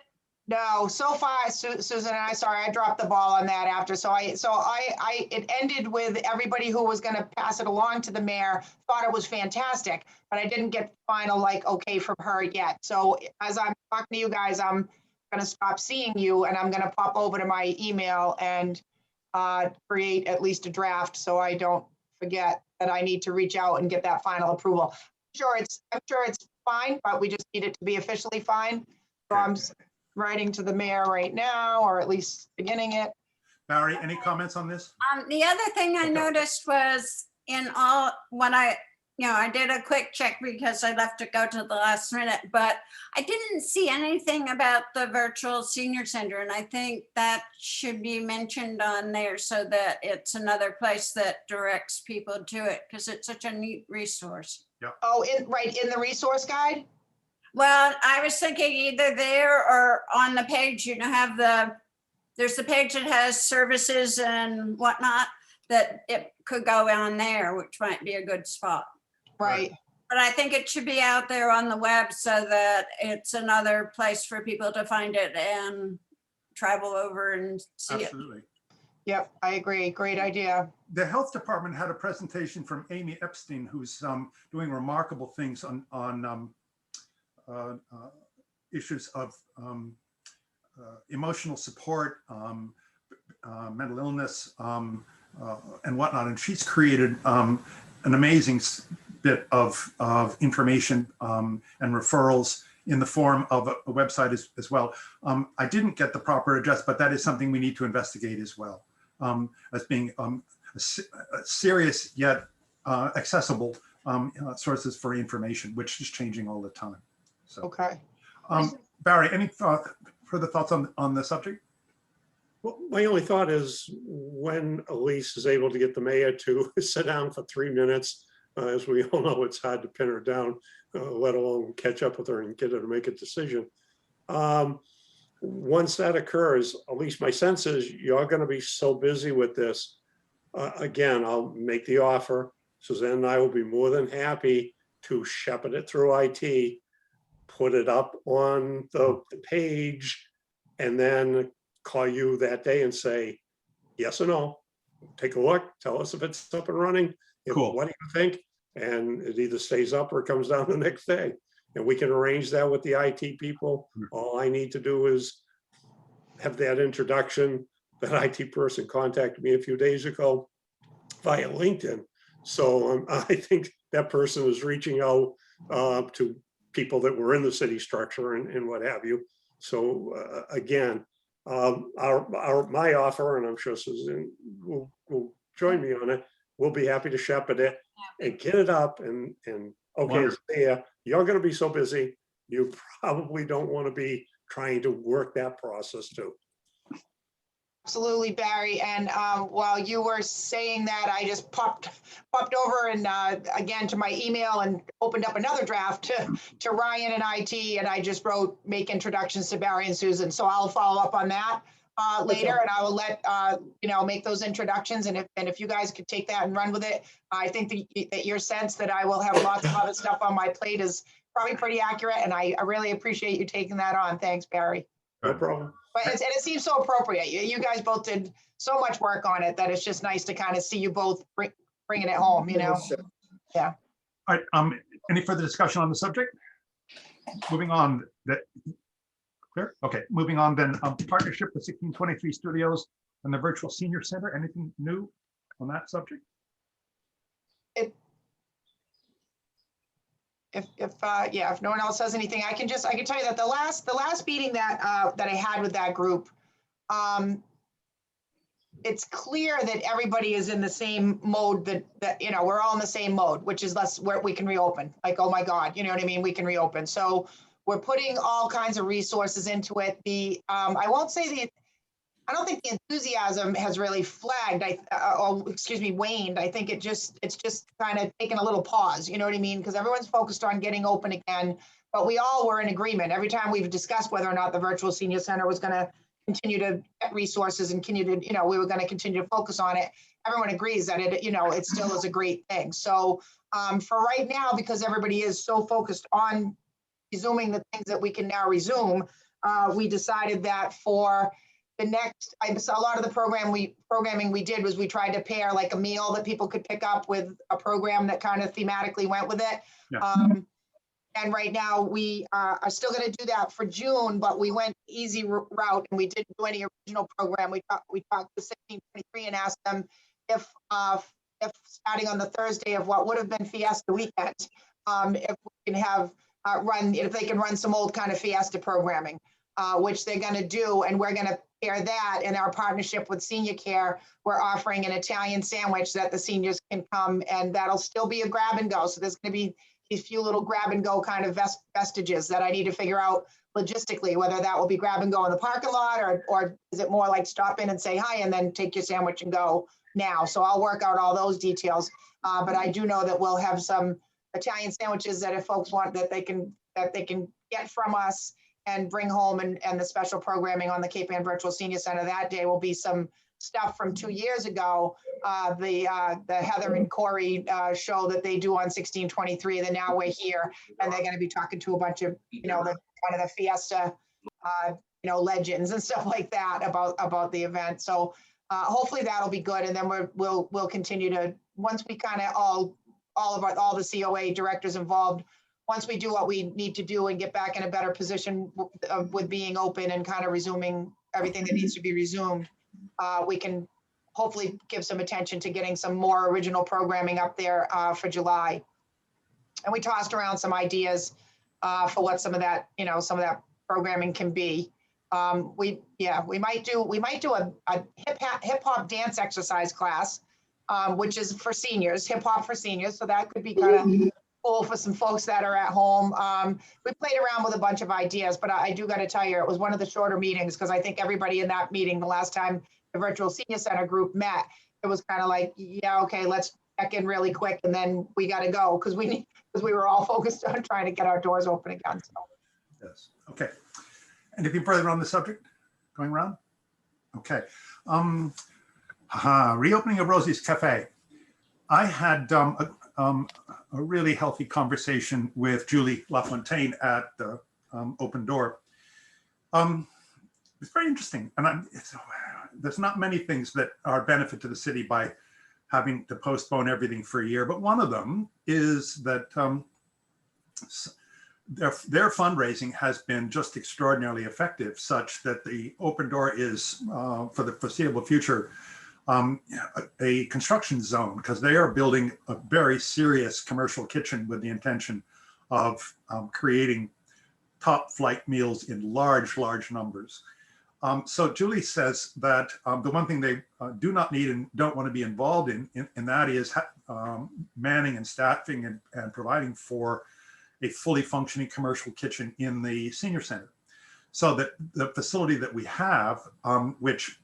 No, so far, Susan and I, sorry, I dropped the ball on that after. It ended with everybody who was gonna pass it along to the mayor, thought it was fantastic, but I didn't get final, like, okay from her yet. So as I'm talking to you guys, I'm gonna stop seeing you and I'm gonna pop over to my email and create at least a draft so I don't forget that I need to reach out and get that final approval. I'm sure it's fine, but we just need it to be officially fine. So I'm writing to the mayor right now, or at least beginning it. Barry, any comments on this? The other thing I Okay. noticed was when I did a quick check because I left to go to the last minute, but I didn't see anything about the virtual senior center. And I think that should be mentioned on there so that it's another place that directs people to it, because it's such a neat resource. Oh, in the resource guide? Well, I was thinking either there or on the page, there's the page that has services and whatnot, that it could go on there, which might be a good spot. Right. But I think it should be out there on the web so that it's another place for people to find it and travel over and see it. Absolutely. Yep, I agree. Great idea. The health department had a presentation from Amy Epstein, who's doing remarkable things on issues of emotional support, mental illness, and whatnot. And she's created an amazing bit of information and referrals in the form of a website as well. I didn't get the proper address, but that is something we need to investigate as well, as being a serious yet accessible sources for information, which is changing all the time. So, Okay. Barry, any further thoughts on the subject? Well, my only thought is when Elise is able to get the mayor to sit down for 3 minutes, as we all know, it's hard to pin her down, let alone catch up with her and get her to make a decision. Once that occurs, at least my sense is you're going to be so busy with this. Again, I'll make the offer. Suzanne and I will be more than happy to shepherd it through IT, put it up on the page, and then call you that day and say, yes or no, take a look, tell us if it's up and running. Cool. What do you think? And it either stays up or it comes down the next day. And we can arrange that with the IT people. All I need to do is have that introduction. That IT person contacted me a few days ago via LinkedIn. So I think that person is reaching out to people that were in the city structure and what have you. So again, my offer, and I'm sure Susan will join me on it, we'll be happy to shepherd it and get it up and okay, it's there. You're going to be so busy. You probably don't want to be trying to work that process too. Absolutely, Barry. And while you were saying that, I just popped over and again to my email and opened up another draft to Ryan and IT, and I just wrote make introductions to Barry and Susan. So I'll follow up on that later, and I will let make those introductions. And if you guys could take that and run with it, I think that your sense that I will have lots of other stuff on my plate is probably pretty accurate, and I really appreciate you taking that on. Thanks, Barry. No problem. But it seems so appropriate. You guys both did so much work on it that it's just nice to kind of see you both bringing it home, Yeah. All right, any further discussion on the subject? Moving on, clear? Okay, moving on then, partnership with 1623 Studios and the Virtual Senior Center. Anything new on that subject? If no one else says anything, I can tell you that the last meeting that I had with that group, it's clear that everybody is in the same mode that we're all in the same mode, which is where we can reopen. Like, oh my God, you know what I mean? We can reopen. So we're putting all kinds of resources into it. I don't think the enthusiasm has really flagged, waned. I think it's just kind of taken a little pause, you know what I mean? Because everyone's focused on getting open again, but we all were in agreement. Every time we've discussed whether or not the Virtual Senior Center was going to continue to get resources and continue to, we were going to continue to focus on it. Everyone agrees that it still is a great thing. So for right now, because everybody is so focused on resuming the things that we can now resume, we decided that for the next, a lot of the programming we did was we tried to pair like a meal that people could pick up with a program that kind of thematically went with it. Yeah. And right now we are still going to do that for June, but we went easy route and we didn't do any original program. We talked to 1623 and asked them if starting on the Thursday of what would have been Fiesta weekend, if we can have if they can run some old kind of Fiesta programming, which they're going to do, and we're going to pair that in our partnership with Senior Care. We're offering an Italian sandwich that the seniors can come, and that'll still be a grab and go. So there's going to be these few little grab and go kind of vestiges that I need to figure out logistically, whether that will be grab and go in the parking lot or is it more like stop in and say hi and then take your sandwich and go now. So I'll work out all those details. But I do know that we'll have some Italian sandwiches that if folks want that they can get from us and bring home, and the special programming on the Cape Ann Virtual Senior Center that day will be some stuff from 2 years ago, the Heather and Corey show that they do on 1623, the Now We're Here, and they're going to be talking to a bunch of, one of the Fiesta, legends and stuff like that about the event. So hopefully that'll be good, and then we'll continue to, once we kind of all the COA directors involved, once we do what we need to do and get back in a better position with being open and kind of resuming everything that needs to be resumed, we can hopefully give some attention to getting some more original programming up there for July. And we tossed around some ideas for what some of that programming can be. We might do a hip hop dance exercise class, which is for seniors, hip hop for seniors. So that could be kind of cool for some folks that are at home. We played around with a bunch of ideas, but I do got to tell you, it was one of the shorter meetings because I think everybody in that meeting, the last time the Virtual Senior Center group met, it was kind of like, yeah, okay, let's check in really quick, and then we got to go because we were all focused on trying to get our doors open again. So. Yes. Okay. Anything further on the subject going around? Okay. Reopening of Rosie's Cafe. I had a really healthy conversation with Julie LaFontaine at the Open Door. It's very interesting, and there's not many things that are a benefit to the city by having to postpone everything for a year, but one of them is that their fundraising has been just extraordinarily effective, such that the Open Door is, for the foreseeable future, a construction zone, because they are building a very serious commercial kitchen with the intention of creating top flight meals in large numbers. So Julie says that the one thing they do not need and don't want to be involved in that is manning and staffing and providing for a fully functioning commercial kitchen in the senior center. So that the facility that we have, which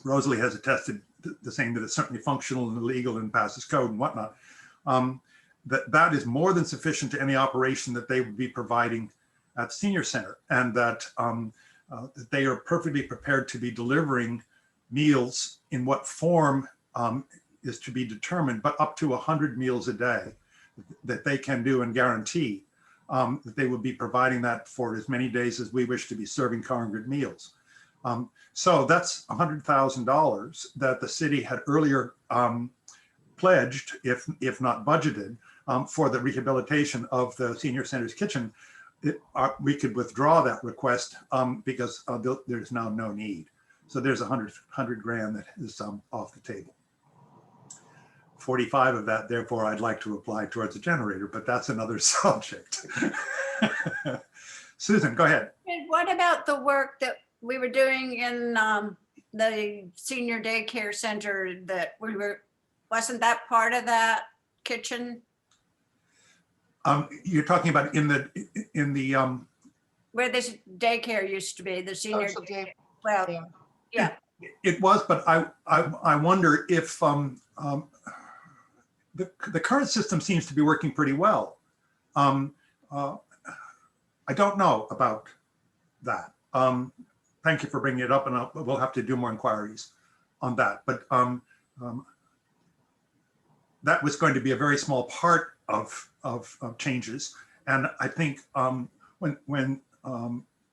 Rosalie has attested to saying that it's certainly functional and legal and passes code and whatnot. That is more than sufficient to any operation that they would be providing at the senior center, and that they are perfectly prepared to be delivering meals in what form is to be determined, but up to 100 meals a day that they can do and guarantee that they will be providing that for as many days as we wish to be serving congregate meals. So that's $100,000 that the city had earlier pledged, if not budgeted, for the rehabilitation of the senior center's kitchen. We could withdraw that request because there's now no need. So there's 100 grand that is off the table. 45 of that, therefore, I'd like to apply towards a generator, but that's another subject. Susan, go ahead. And what about the work that we were doing in the senior daycare center that wasn't that part of that kitchen? You're talking about in the Where this daycare used to be, the senior Social daycare. day- Well, yeah. yeah, It was, but I wonder if the current system seems to be working pretty well. I don't know about that. Thank you for bringing it up, and we'll have to do more inquiries on that. But that was going to be a very small part of changes, and I think when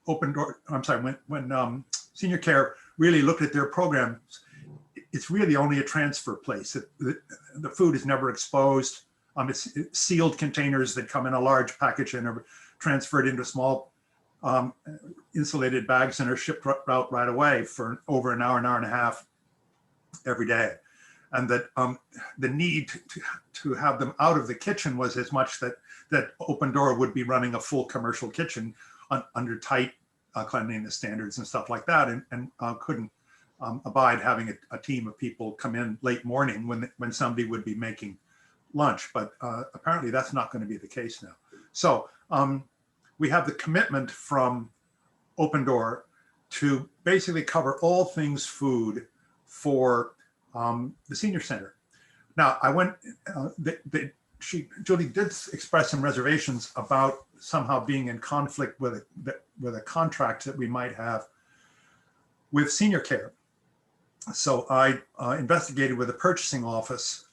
Open Door, I'm sorry, when Senior Care really looked at their programs, it's really only a transfer place. The food is never exposed. It's sealed containers that come in a large package and are transferred into small insulated bags and are shipped out right away for over an hour and a half every day. And that the need to have them out of the kitchen was as much that Open Door would be running a full commercial kitchen under tight cleanliness standards and stuff like that, and couldn't abide having a team of people come in late morning when somebody would be making lunch. But apparently that's not going to be the case now. So we have the commitment from Open Door to basically cover all things food for the senior center. Now, I went, Julie did express some reservations about somehow being in conflict with a contract that we might have with Senior Care. So I investigated with the purchasing office.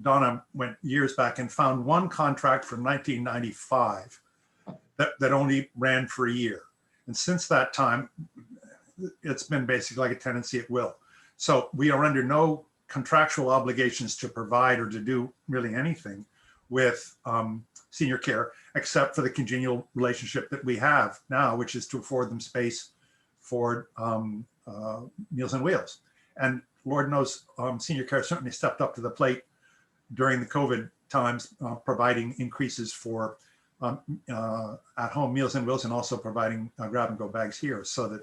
Donna went years back and found one contract from 1995 that only ran for a year. And since that time, it's been basically like a tenancy at will. So we are under no contractual obligations to provide or to do really anything with Senior Care, except for the congenial relationship that we have now, which is to afford them space for Meals on Wheels. And Lord knows Senior Care certainly stepped up to the plate during the COVID times, providing increases for at-home Meals on Wheels and also providing grab-and-go bags here. So that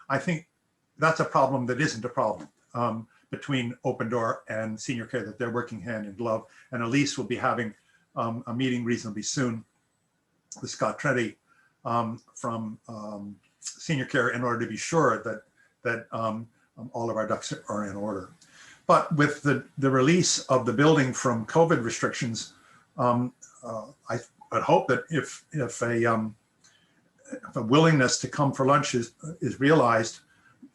I think that's a problem that isn't a problem between Open Door and Senior Care, that they're working hand in glove. And Elise will be having a meeting reasonably soon with Scott Treddy from Senior Care in order to be sure that all of our ducks are in order. But with the release of the building from COVID restrictions, I would hope that if a willingness to come for lunch is realized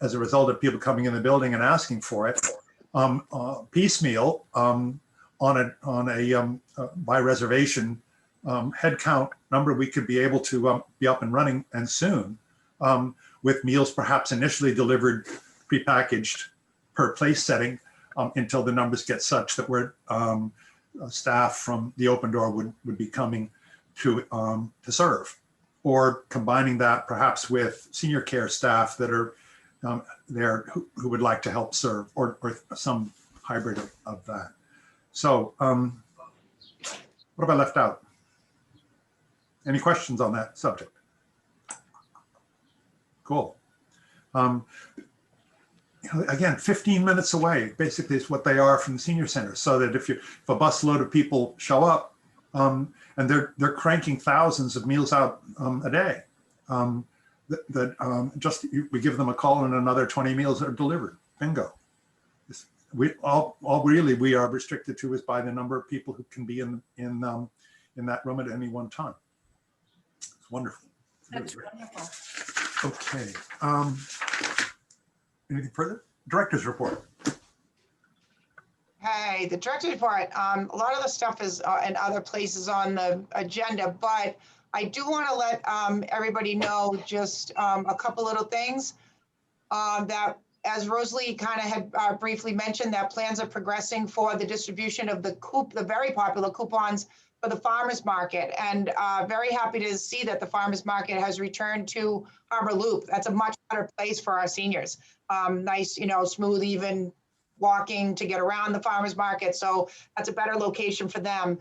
as a result of people coming in the building and asking for it, piecemeal on a by reservation head count number, we could be able to be up and running and soon with meals perhaps initially delivered prepackaged per place setting until the numbers get such that we're staff from the Open Door would be coming to serve, or combining that perhaps with Senior Care staff that are there who would like to help serve, or some hybrid of that. So what have I left out? Any questions on that subject? Cool. Again, 15 minutes away, basically is what they are from the senior center. So that if a bus load of people show up, and they're cranking thousands of meals out a day, we give them a call and another 20 meals are delivered. Bingo. We really we are restricted to is by the number of people who can be in that room at any one time. It's wonderful. It's really That's great. wonderful. Okay. Anything further? Director's report. Hey, the director's report, a lot of the stuff is in other places on the agenda, but I do want to let everybody know just a couple little things that, as Rosalie kind of had briefly mentioned, that plans are progressing for the distribution of the very popular coupons for the farmers market, and very happy to see that the farmers market has returned to Harbor Loop. That's a much better place for our seniors. Nice, smooth, even walking to get around the farmers market. So that's a better location for them.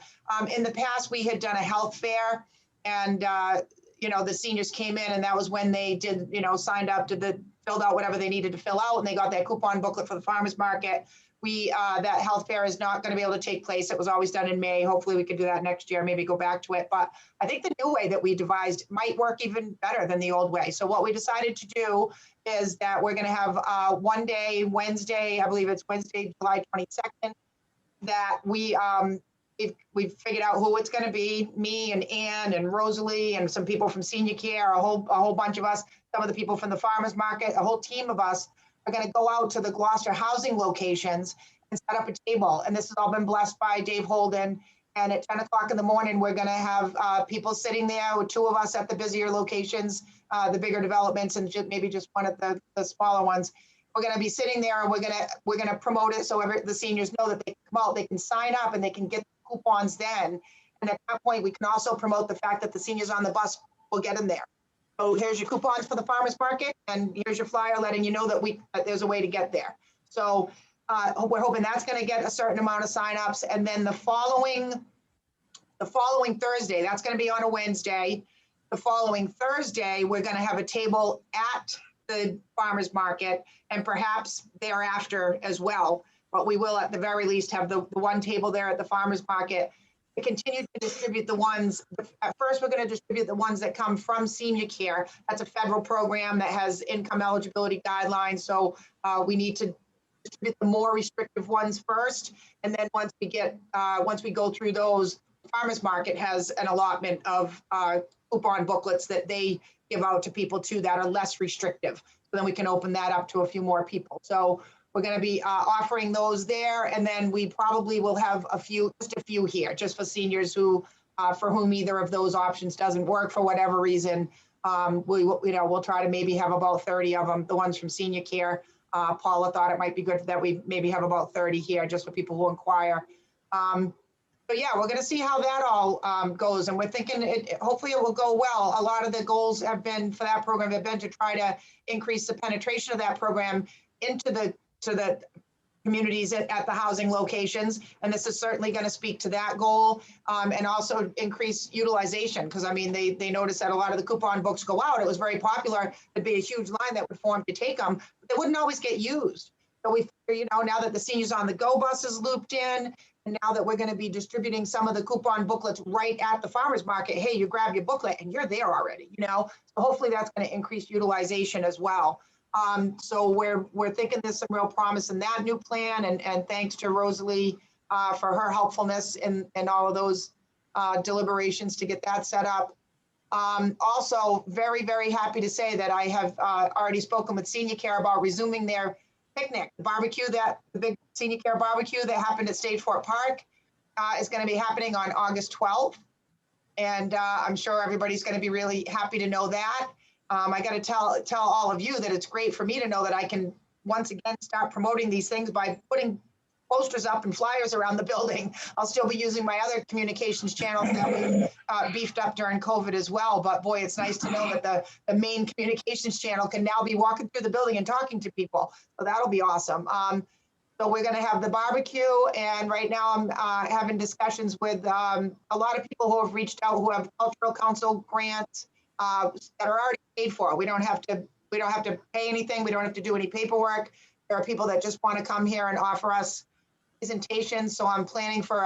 In the past, we had done a health fair, and the seniors came in, and that was when they did, signed up, filled out whatever they needed to fill out, and they got that coupon booklet for the farmers market. That health fair is not going to be able to take place. It was always done in May. Hopefully we could do that next year, maybe go back to it. But I think the new way that we devised might work even better than the old way. So what we decided to do is that we're going to have one day, Wednesday, I believe it's Wednesday, July 22nd, that we've figured out who it's going to be, me and Ann and Rosalie and some people from senior care, a whole bunch of us, some of the people from the farmers market, a whole team of us are going to go out to the Gloucester housing locations and set up a table. And this has all been blessed by Dave Holden. And at 10 o'clock in the morning, we're going to have people sitting there with two of us at the busier locations, the bigger developments, and maybe just one at the smaller ones. We're going to be sitting there, and we're going to promote it so the seniors know that they can come out, they can sign up, and they can get coupons then. And at that point, we can also promote the fact that the seniors on the bus will get them there. So here's your coupons for the farmers market, and here's your flyer letting you know that there's a way to get there. So we're hoping that's going to get a certain amount of signups, and then the following Thursday, that's going to be on a Wednesday. The following Thursday, we're going to have a table at the farmers market, and perhaps thereafter as well. But we will, at the very least, have the one table there at the farmers market. To continue to distribute the ones, at first we're going to distribute the ones that come from senior care. That's a federal program that has income eligibility guidelines. So we need to distribute the more restrictive ones first. And then once we go through those, the farmers market has an allotment of coupon booklets that they give out to people too that are less restrictive. So then we can open that up to a few more people. So we're going to be offering those there, and then we probably will have just a few here, just for seniors who, for whom either of those options doesn't work for whatever reason. We'll try to maybe have about 30 of them. The ones from senior care, Paula thought it might be good that we maybe have about 30 here, just for people who inquire. But yeah, we're going to see how that all goes, and we're thinking hopefully it will go well. A lot of the goals for that program have been to try to increase the penetration of that program into the communities at the housing locations. And this is certainly going to speak to that goal, and also increase utilization. Because I mean, they noticed that a lot of the coupon books go out. It was very popular. There'd be a huge line that would form to take them, but they wouldn't always get used. So we figure, now that the Seniors on the Go bus is looped in, and now that we're going to be distributing some of the coupon booklets right at the farmers market, hey, you grab your booklet and you're there already, So hopefully that's going to increase utilization as well. So we're thinking there's some real promise in that new plan, and thanks to Rosalie for her helpfulness in all of those deliberations to get that set up. Also, very, very happy to say that I have already spoken with Senior Care about resuming their picnic. The big Senior Care barbecue that happened at Stage Fort Park is going to be happening on August 12th. And I'm sure everybody's going to be really happy to know that. I got to tell all of you that it's great for me to know that I can once again start promoting these things by putting posters up and flyers around the building. I'll still be using my other communications channels that we beefed up during COVID as well. But boy, it's nice to know that the main communications channel can now be walking through the building and talking to people. So that'll be awesome. So we're going to have the barbecue, and right now I'm having discussions with a lot of people who have reached out who have cultural council grants that are already paid for. We don't have to pay anything. We don't have to do any paperwork. There are people that just want to come here and offer us presentations. So I'm planning for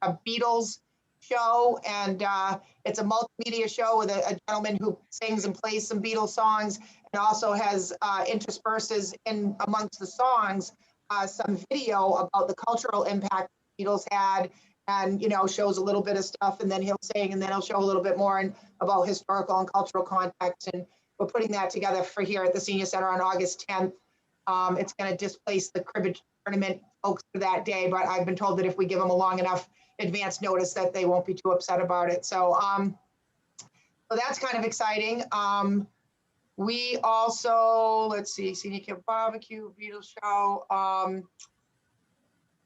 a Beatles show, and it's a multimedia show with a gentleman who sings and plays some Beatles songs, and also has intersperses in amongst the songs some video about the cultural impact the Beatles had, and shows a little bit of stuff, and then he'll sing, and then he'll show a little bit more and about historical and cultural context. And we're putting that together for here at the Senior Center on August 10th. It's going to displace the cribbage tournament folks for that day, but I've been told that if we give them a long enough advance notice that they won't be too upset about it. So, so that's kind of exciting. We also, let's see, Senior Camp Barbecue, Beatles show,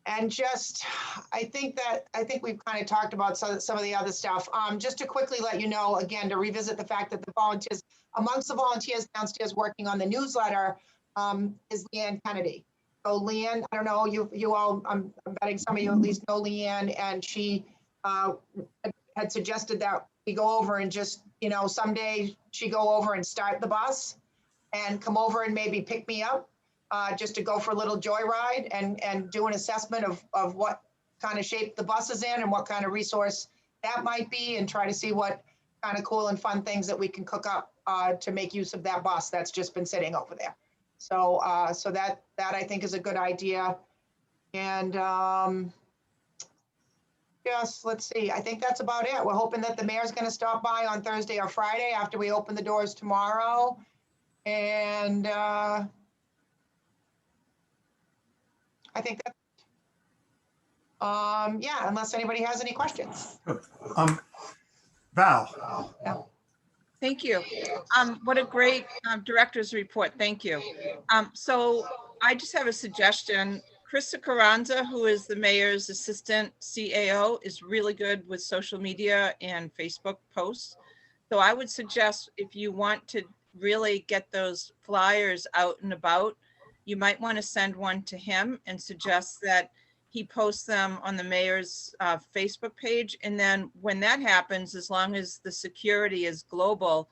and just, I think we've kind of talked about some of the other stuff. Just to quickly let you know, again, to revisit the fact that the volunteers, amongst the volunteers downstairs working on the newsletter, is Leanne Kennedy. So Leanne, I don't know, you all, I'm betting some of you at least know Leanne, and she had suggested that we go over and just, someday she go over and start the bus and come over and maybe pick me up, just to go for a little joyride and do an assessment of what kind of shape the bus is in and what kind of resource that might be, and try to see what kind of cool and fun things that we can cook up to make use of that bus that's just been sitting over there. So so that I think is a good idea. And yes, let's see, I think that's about it. We're hoping that the mayor's going to stop by on Thursday or Friday after we open the doors tomorrow. And I think that, yeah, unless anybody has any questions. Val. Yeah. Thank you. What a great director's report. Thank you. So I just have a suggestion. Krista Carranza, who is the mayor's assistant CAO, is really good with social media and Facebook posts. So I would suggest, if you want to really get those flyers out and about, you might want to send one to him and suggest that he posts them on the mayor's Facebook page. And then when that happens, as long as the security is global,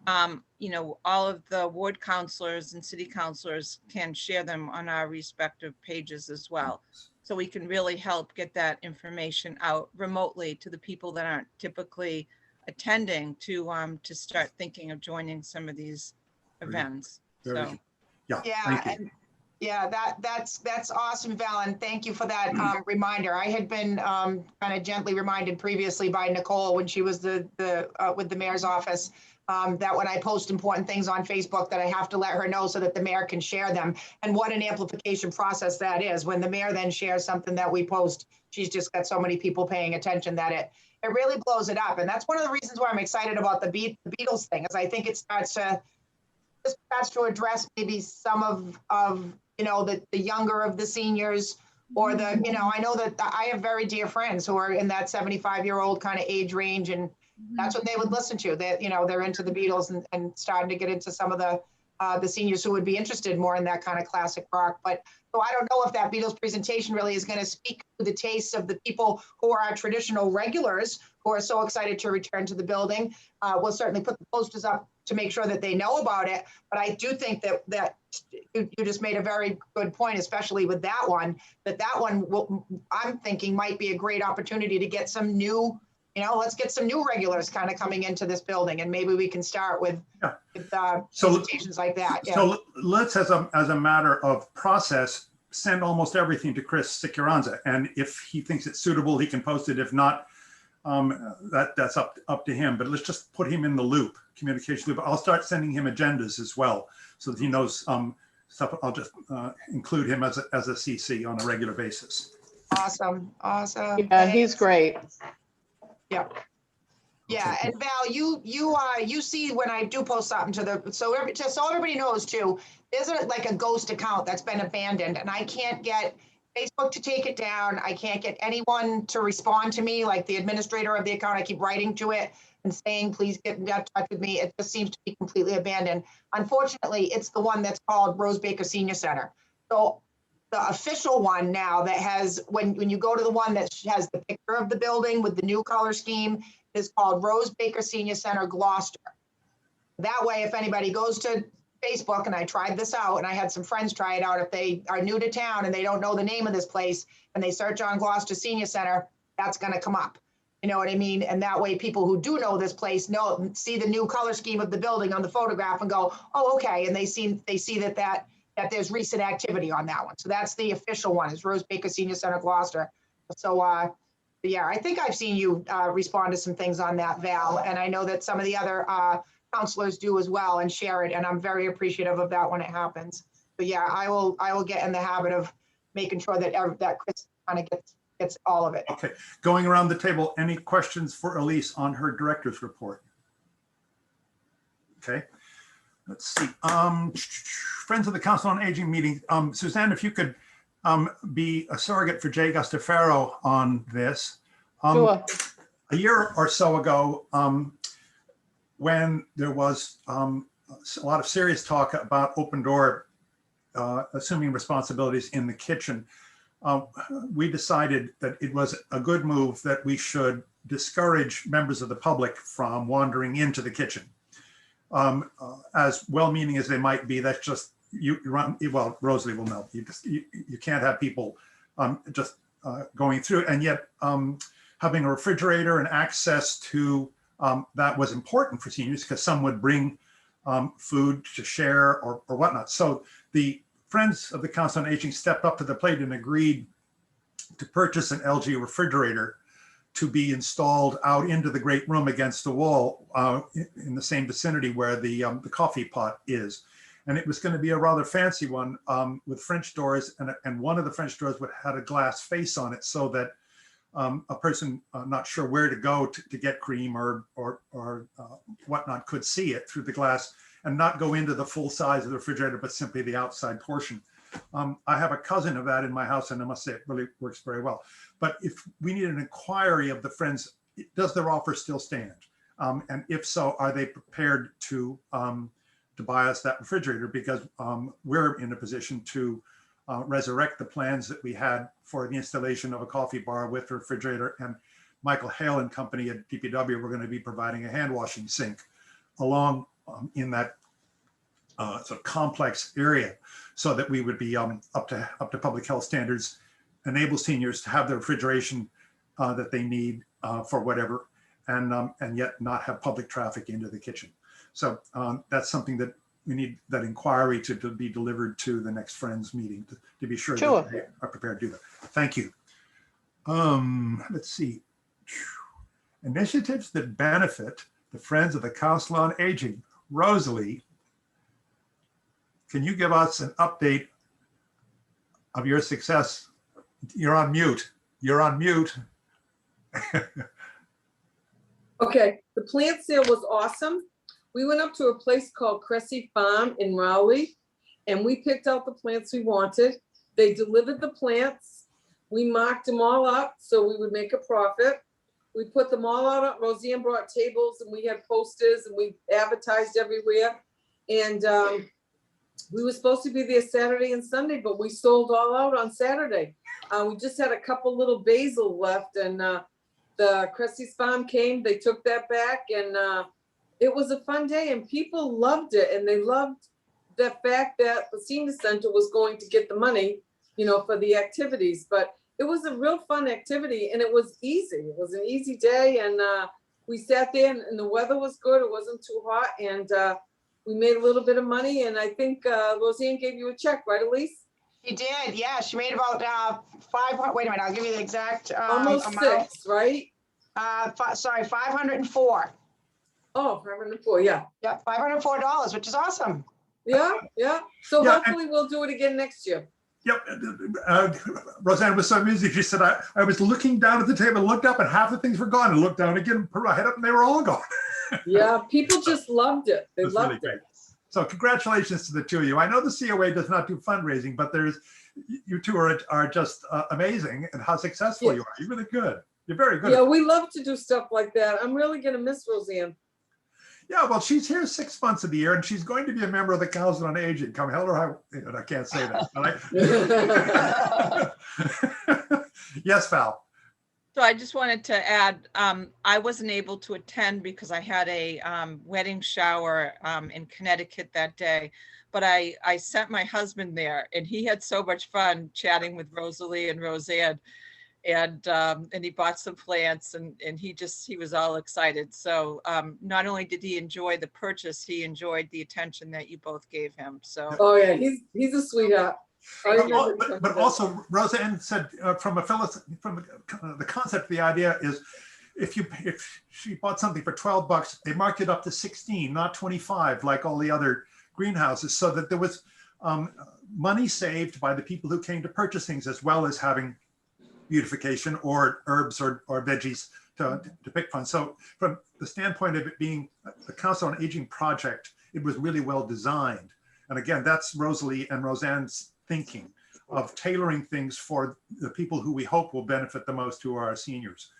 all of the ward councilors and city councilors can share them on our respective pages as well. So we can really help get that information out remotely to the people that aren't typically attending to start thinking of joining some of these events. Very So. good. Yeah, Yeah, thank you. and yeah, that's awesome, Val, and thank you for that reminder. I had been kind of gently reminded previously by Nicole when she was with the mayor's office, that when I post important things on Facebook, that I have to let her know so that the mayor can share them. And what an amplification process that is. When the mayor then shares something that we post, she's just got so many people paying attention that it really blows it up. And that's one of the reasons why I'm excited about the Beatles thing, is I think it starts to address maybe some of the younger of the seniors, or the, I know that I have very dear friends who are in that 75-year-old kind of age range, and that's what they would listen to. That, they're into the Beatles and starting to get into some of the seniors who would be interested more in that kind of classic rock. But so I don't know if that Beatles presentation really is going to speak to the tastes of the people who are our traditional regulars who are so excited to return to the building. We'll certainly put the posters up to make sure that they know about it. But I do think that you just made a very good point, especially with that one, I'm thinking might be a great opportunity to get some new, let's get some new regulars kind of coming into this building, and maybe we can start with presentations like that. Yeah. So let's, as a matter of process, send almost everything to Chris Carranza, and if he thinks it's suitable, he can post it. If not, that's up to him. But let's just put him in the loop, communication loop. I'll start sending him agendas as well, so that he knows stuff. I'll just include him as a CC on a regular basis. Awesome. Yeah, he's great. Yeah. Yeah, and Val, you see when I do post something just so everybody knows too, there's like a ghost account that's been abandoned, and I can't get Facebook to take it down. I can't get anyone to respond to me, like the administrator of the account. I keep writing to it and saying, please get in touch with me. It just seems to be completely abandoned. Unfortunately, it's the one that's called Rose Baker Senior Center. So the official one now that has, when you go to the one that has the picture of the building with the new color scheme, is called Rose Baker Senior Center Gloucester. That way, if anybody goes to Facebook, and I tried this out, and I had some friends try it out, if they are new to town and they don't know the name of this place and they search on Gloucester Senior Center, that's going to come up. You know what I mean? And that way people who do know this place see the new color scheme of the building on the photograph and go, oh, okay. And they see that there's recent activity on that one. So that's the official one, is Rose Baker Senior Center Gloucester. So yeah, I think I've seen you respond to some things on that, Val. And I know that some of the other counselors do as well and share it. And I'm very appreciative of that when it happens. But yeah, I will get in the habit of making sure that that Chris kind of gets all of it. Okay, going around the table, any questions for Elise on her director's report? Okay, let's see. Friends of the Council on Aging meeting. Suzanne, if you could be a surrogate for Jay Gustafaro on this. Sure. A year or so ago, when there was a lot of serious talk about Open Door assuming responsibilities in the kitchen, we decided that it was a good move that we should discourage members of the public from wandering into the kitchen. As well-meaning as they might be, that's just, well, Rosalie will know, you can't have people just going through it. And yet having a refrigerator and access to that was important for seniors, because some would bring food to share or whatnot. So the Friends of the Council on Aging stepped up to the plate and agreed to purchase an LG refrigerator to be installed out into the great room against the wall in the same vicinity where the coffee pot is. And it was going to be a rather fancy one with French doors, and one of the French doors had a glass face on it, so that a person not sure where to go to get cream or whatnot could see it through the glass and not go into the full size of the refrigerator, but simply the outside portion. I have a cousin of that in my house, and I must say it really works very well. But if we need an inquiry of the Friends, does their offer still stand? And if so, are they prepared to buy us that refrigerator? Because we're in a position to resurrect the plans that we had for the installation of a coffee bar with a refrigerator. And Michael Hale and company at DPW were going to be providing a hand washing sink along in that sort of complex area, so that we would be up to public health standards, enable seniors to have the refrigeration that they need for whatever, and yet not have public traffic into the kitchen. So that's something that we need that inquiry to be delivered to the next Friends meeting to be sure that they are prepared to do that. Thank you. Let's see. Initiatives that benefit the Friends of the Council on Aging. Rosalie, can you give us an update of your success? You're on mute. You're on mute. Okay, the plant sale was awesome. We went up to a place called Cressy Farm in Rowley, and we picked out the plants we wanted. They delivered the plants. We marked them all up so we would make a profit. We put them all out. Roseanne brought tables, and we had posters, and we advertised everywhere. And we were supposed to be there Saturday and Sunday, but we sold all out on Saturday. We just had a couple little basil left, and the Cressy's Farm came, they took that back, and it was a fun day, and people loved it. And they loved the fact that the senior center was going to get the money, you know, for the activities. But it was a real fun activity, and it was easy. It was an easy day, and we sat there, and the weather was good. It wasn't too hot, and we made a little bit of money. And I think Roseanne gave you a check, right, Elise? She did, yeah. She made about 500. Wait a minute, I'll give you the exact Almost amount. 6, right? Sorry, 504. Oh, 504, yeah. Yeah, $504, which is awesome. Yeah, yeah. So Yeah, hopefully we'll do it again next year. Yep. Roseanne was so amusing. She said, I was looking down at the table, looked up, and half the things were gone, and looked down again, put my head up, and they were all gone. Yeah, people just loved it. They That's loved really it. great. So congratulations to the two of you. I know the COA does not do fundraising, but you two are just amazing, and how successful you are. You're really good. You're very good. Yeah, we love to do stuff like that. I'm really gonna miss Roseanne. Yeah, well, she's here 6 months of the year, and she's going to be a member of the Council on Aging. Come hell or high, I can't say that. But yes, Val. So I just wanted to add, I wasn't able to attend because I had a wedding shower in Connecticut that day, but I sent my husband there, and he had so much fun chatting with Rosalie and Roseanne. and he bought some plants and he was all excited. So not only did he enjoy the purchase, he enjoyed the attention that you both gave him. So Oh, yeah, he's a sweetheart. I remember But also, Roseanne said from the concept, the idea is if she bought something for $12, they marked it up to 16, not 25, like all the other greenhouses, so that there was money saved by the people who came to purchase things, as well as having beautification or herbs or veggies to pick from. So from the standpoint of it being the Council on Aging project, it was really well designed. And again, that's Rosalie and Roseanne's thinking of tailoring things for the people who we hope will benefit the most, who are our seniors.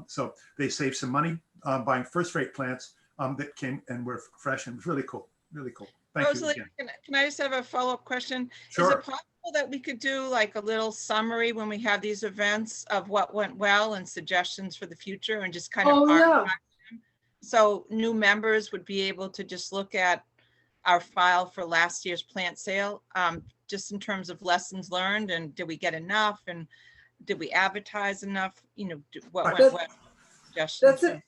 So they saved some money buying first-rate plants that came and were fresh, and it was really cool, really cool. Thank Rosalie, you again. can I just have a follow-up question? Sure. Is it possible that we could do like a little summary when we have these events of what went well and suggestions for the future, and just kind of Oh, yeah. archive them? So new members would be able to just look at our file for last year's plant sale, just in terms of lessons learned, and did we get enough, and did we advertise enough? You know, what went well? Suggestions.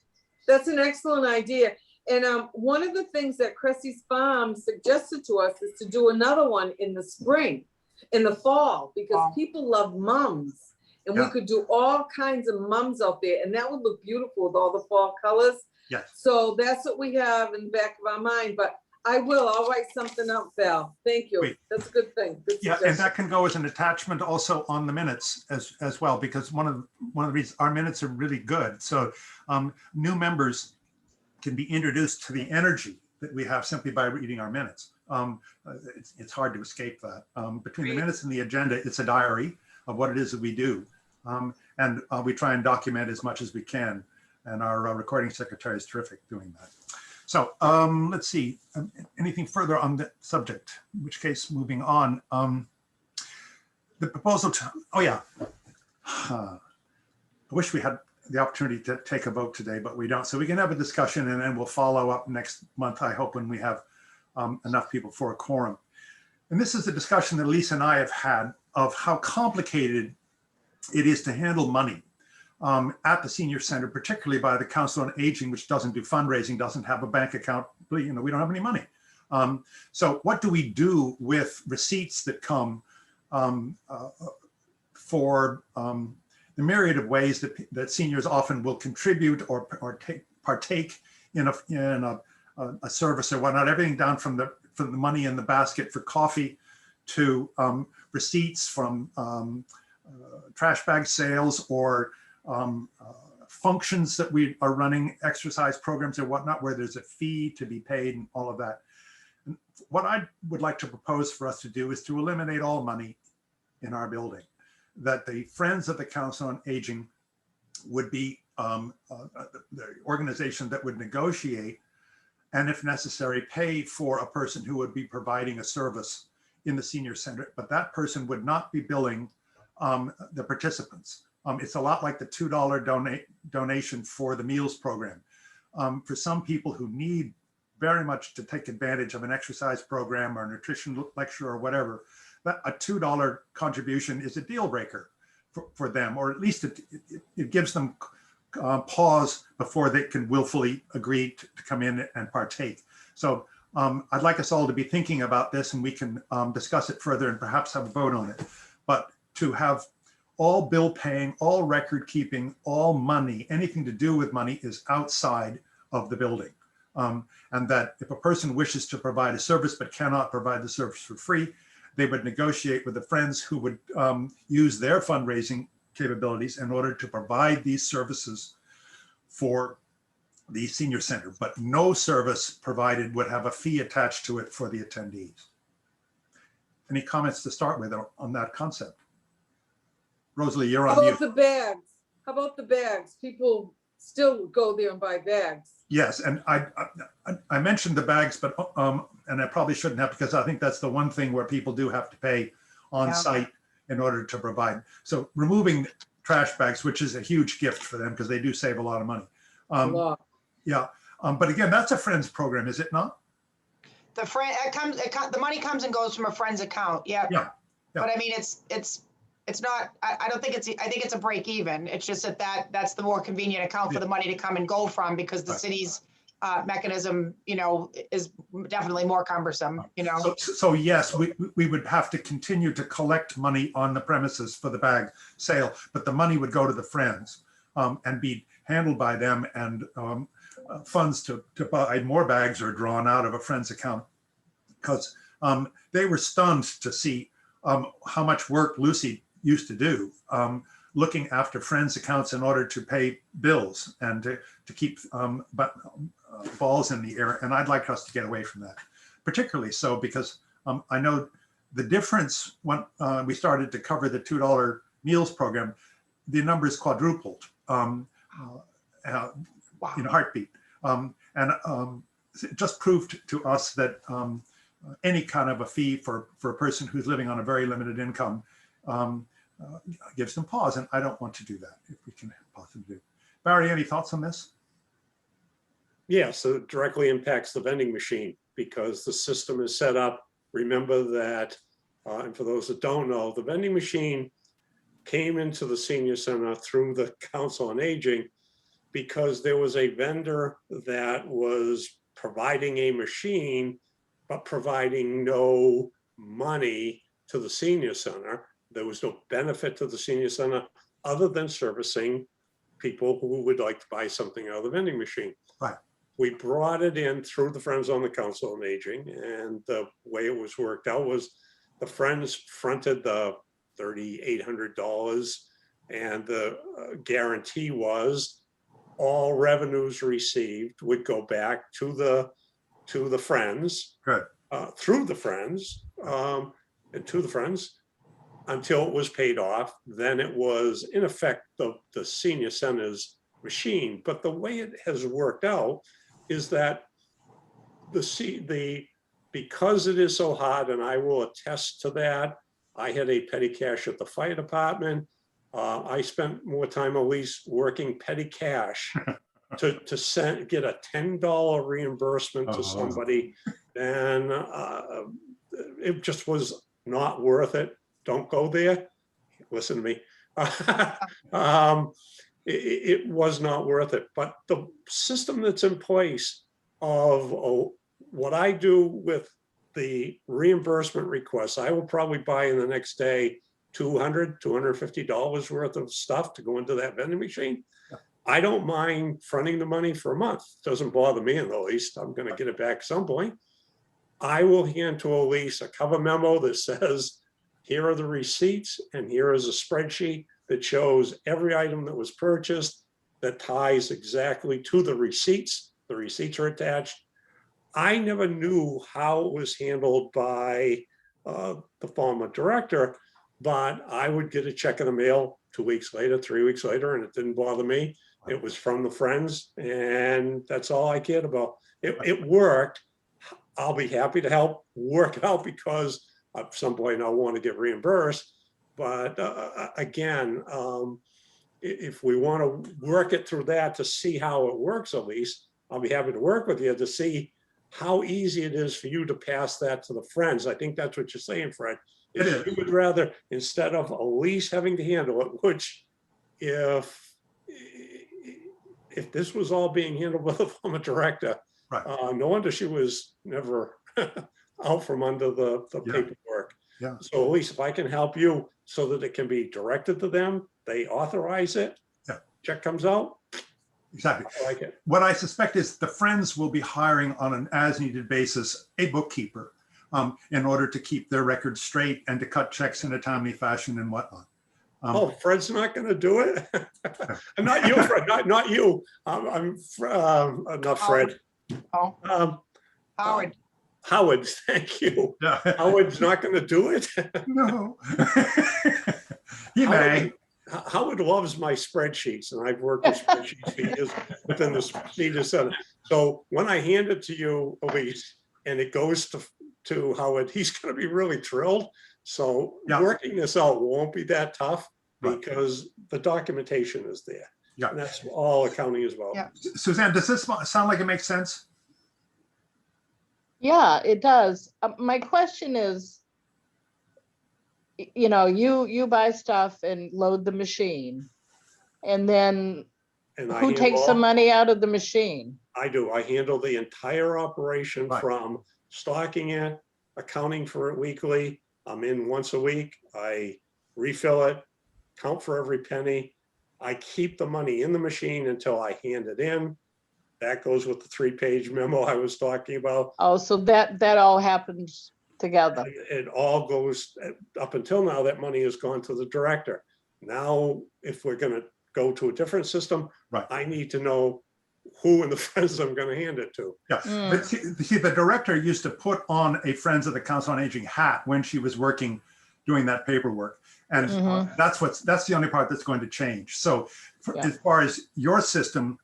That's an excellent idea. And one of the things that Cressy's Farm suggested to us is to do another one in the spring, in the fall, because people love mums. And we could do all kinds of mums out there, and that would look beautiful with all the fall colors. Yes. So that's what we have in the back of our mind, but I'll write something up, Val. Thank you. Great. That's a good thing. Good Yeah, and suggestion. that can go as an attachment also on the minutes as well, because one of the reasons our minutes are really good. So new members can be introduced to the energy that we have simply by reading our minutes. It's hard to escape that. Between the minutes and the agenda, it's a diary of what it is that we do. And we try and document as much as we can. And our recording secretary is terrific doing that. So let's see, anything further on the subject, in which case moving on. The proposal to, I wish we had the opportunity to take a vote today, but we don't. So we can have a discussion, and then we'll follow up next month, I hope, when we have enough people for a quorum. And this is a discussion that Lisa and I have had of how complicated it is to handle money at the senior center, particularly by the Council on Aging, which doesn't do fundraising, doesn't have a bank account. You know, we don't have any money. So what do we do with receipts that come for the myriad of ways that seniors often will contribute or partake in a service or whatnot? Everything down from the money in the basket for coffee to receipts from trash bag sales or functions that we are running, exercise programs or whatnot, where there's a fee to be paid and all of that. And what I would like to propose for us to do is to eliminate all money in our building, that the Friends of the Council on Aging would be the organization that would negotiate and, if necessary, pay for a person who would be providing a service in the senior center, but that person would not be billing the participants. It's a lot like the $2 donation for the meals program. For some people who need very much to take advantage of an exercise program or a nutrition lecture or whatever, that a $2 contribution is a deal breaker for them, or at least it gives them pause before they can willfully agree to come in and partake. So I'd like us all to be thinking about this, and we can discuss it further and perhaps have a vote on it. But to have all bill paying, all record keeping, all money, anything to do with money is outside of the building. And that if a person wishes to provide a service but cannot provide the service for free, they would negotiate with the Friends who would use their fundraising capabilities in order to provide these services for the senior center. But no service provided would have a fee attached to it for the attendees. Any comments to start with on that concept? Rosalie, you're on How mute. about the bags? How about the bags? People still go there and buy bags. Yes, and I mentioned the bags, but and I probably shouldn't have, because I think that's the one thing where people do have to pay on site in order to provide. So removing trash bags, which is a huge gift for them because they do save a lot of money. A lot. Yeah, but again, that's a Friends program, is it not? The money comes and goes from a Friends account. Yeah. Yeah. But I mean, it's it's not, I don't think it's, I think it's a break even. It's just that's the more convenient account for the money to come and go from, because the Right. city's mechanism, is definitely more cumbersome, So yes, we would have to continue to collect money on the premises for the bag sale, but the money would go to the Friends and be handled by them, and funds to buy more bags are drawn out of a Friends account, because they were stunned to see how much work Lucy used to do looking after Friends accounts in order to pay bills and to keep balls in the air. And I'd like us to get away from that, particularly so because I know the difference when we started to cover the $2 meals program, the numbers quadrupled in a heartbeat. It just proved to us that any kind of a fee for a person who's living on a very limited income gives them pause. And I don't want to do that if we can possibly do. Barry, any thoughts on this? Yeah, so it directly impacts the vending machine because the system is set up. Remember that, and for those that don't know, the vending machine came into the senior center through the Council on Aging because there was a vendor that was providing a machine, but providing no money to the senior center. There was no benefit to the senior center other than servicing people who would like to buy something out of the vending machine. Right. We brought it in through the Friends on the Council on Aging, and the way it was worked out was the Friends fronted the $3,800, and the guarantee was all revenues received would go back to the Friends. Good. Through the Friends, and to the Friends until it was paid off. Then it was in effect the senior center's machine. But the way it has worked out is that because it is so hard, and I will attest to that. I had a petty cash at the fire department. I spent more time at least working petty cash to get a $10 reimbursement to somebody, and it just was not worth it. Don't go there. Listen to me. It was not worth it. But the system that's in place of what I do with the reimbursement requests, I will probably buy in the next day $250 worth of stuff to go into that vending machine. I don't mind fronting the money for a month. Doesn't bother me in the least. I'm going to get it back at some point. I will hand to Elise a cover memo that says, here are the receipts, and here is a spreadsheet that shows every item that was purchased that ties exactly to the receipts. The receipts are attached. I never knew how it was handled by the former director, but I would get a check in the mail 2 weeks later, 3 weeks later, and it didn't bother me. It was from the Friends, and that's all I cared about. It worked. I'll be happy to help work it out because at some point I'll want to get reimbursed. But again, if we want to work it through that to see how it works, at least, I'll be happy to work with you to see how easy it is for you to pass that to the Friends. I think that's what you're saying, Fred. It is. You would rather, instead of Elise having to handle it, which if this was all being handled by the former director, Right. No wonder she was never out from under the Yeah. paperwork. Yeah. So at least if I can help you so that it can be directed to them, they authorize it. Yeah. Check comes out. Exactly. I like it. What I suspect is the Friends will be hiring on an as-needed basis a bookkeeper in order to keep their records straight and to cut checks in a timely fashion and whatnot. Oh, Fred's not going to do it. Not you, Fred. Not you. I'm not Fred. Oh, Howard. Howard. Thank you. Yeah. Howard's not going to do it. No. He may. Howard loves my spreadsheets, and I've worked with spreadsheets for years within the senior center. So when I hand it to you, Elise, and it goes to Howard, he's going to be really thrilled. So Yeah. working this out won't be that tough Right. because the documentation is there. Yeah. And that's all accounting is about. Yeah. Suzanne, does this sound like it makes sense? Yeah, it does. My question is, you know, you buy stuff and load the machine. And then And I who takes the handle, money out of the machine? I do, I handle the entire operation Right. from stocking it, accounting for it weekly. I'm in once a week. I refill it, count for every penny. I keep the money in the machine until I hand it in. That goes with the 3-page memo I was talking about. Oh, so that all happens together. It all goes, up until now, that money has gone to the director. Now, if we're gonna go to a different system, Right. I need to know who in the Friends I'm gonna hand it to. Yeah, Mm. but see, the director used to put on a Friends of the Council on Aging hat when she was working, doing that paperwork. And Mhm. that's the only part that's going to change. So Yeah. as far as your system,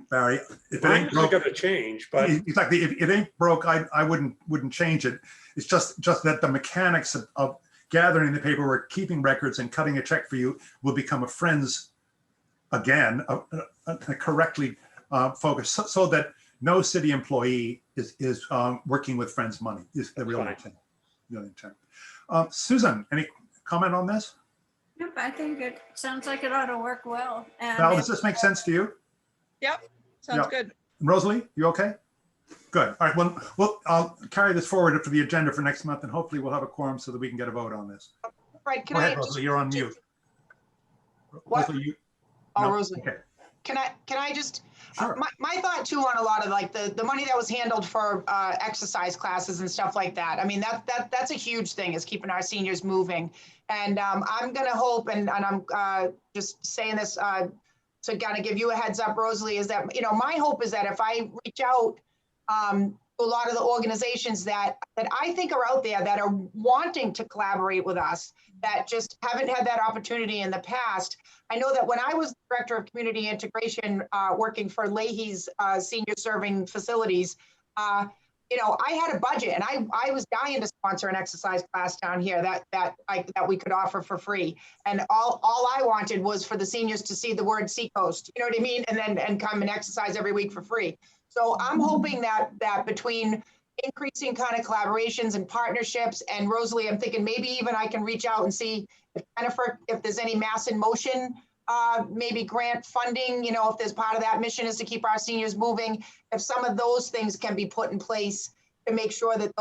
Barry, if it Mine ain't isn't broke, gonna change, but exactly, if it ain't broke, I wouldn't change it. It's just that the mechanics of gathering the paperwork, keeping records and cutting a check for you will become a Friends again, correctly focused, so that no city employee is working with Friends money is the real Fine. intent. Real intent. Susan, any comment on this? Yep, I think it sounds like it ought to work well. And Val, if- does this make sense to you? Sounds Yeah. good. Rosalie, you okay? Good. All right. Well, I'll carry this forward for the agenda for next month, and hopefully we'll have a quorum so that we can get a vote on this. Right, can Go I? ahead, Rosalie, you're on mute. What? Rosalie, you, Oh, no? Rosalie, Okay, can I just, sure. my thought too on a lot of like the money that was handled for exercise classes and stuff like that. I mean, that's a huge thing, is keeping our seniors moving. And I'm gonna hope, and I'm just saying this to kind of give you a heads up, Rosalie, is that, you know, my hope is that if I reach out to a lot of the organizations that I think are out there that are wanting to collaborate with us, that just haven't had that opportunity in the past. I know that when I was director of community integration, working for Leahy's senior serving facilities, you know, I had a budget, and I was dying to sponsor an exercise class down here that we could offer for free. And all I wanted was for the seniors to see the word Seacoast, you know what I mean? And come and exercise every week for free. So I'm hoping that between increasing kind of collaborations and partnerships, and Rosalie, I'm thinking maybe even I can reach out and see if Jennifer, if there's any Mass in Motion, maybe grant funding, you know, if there's part of that mission is to keep our seniors moving, if some of those things can be put in place to make sure that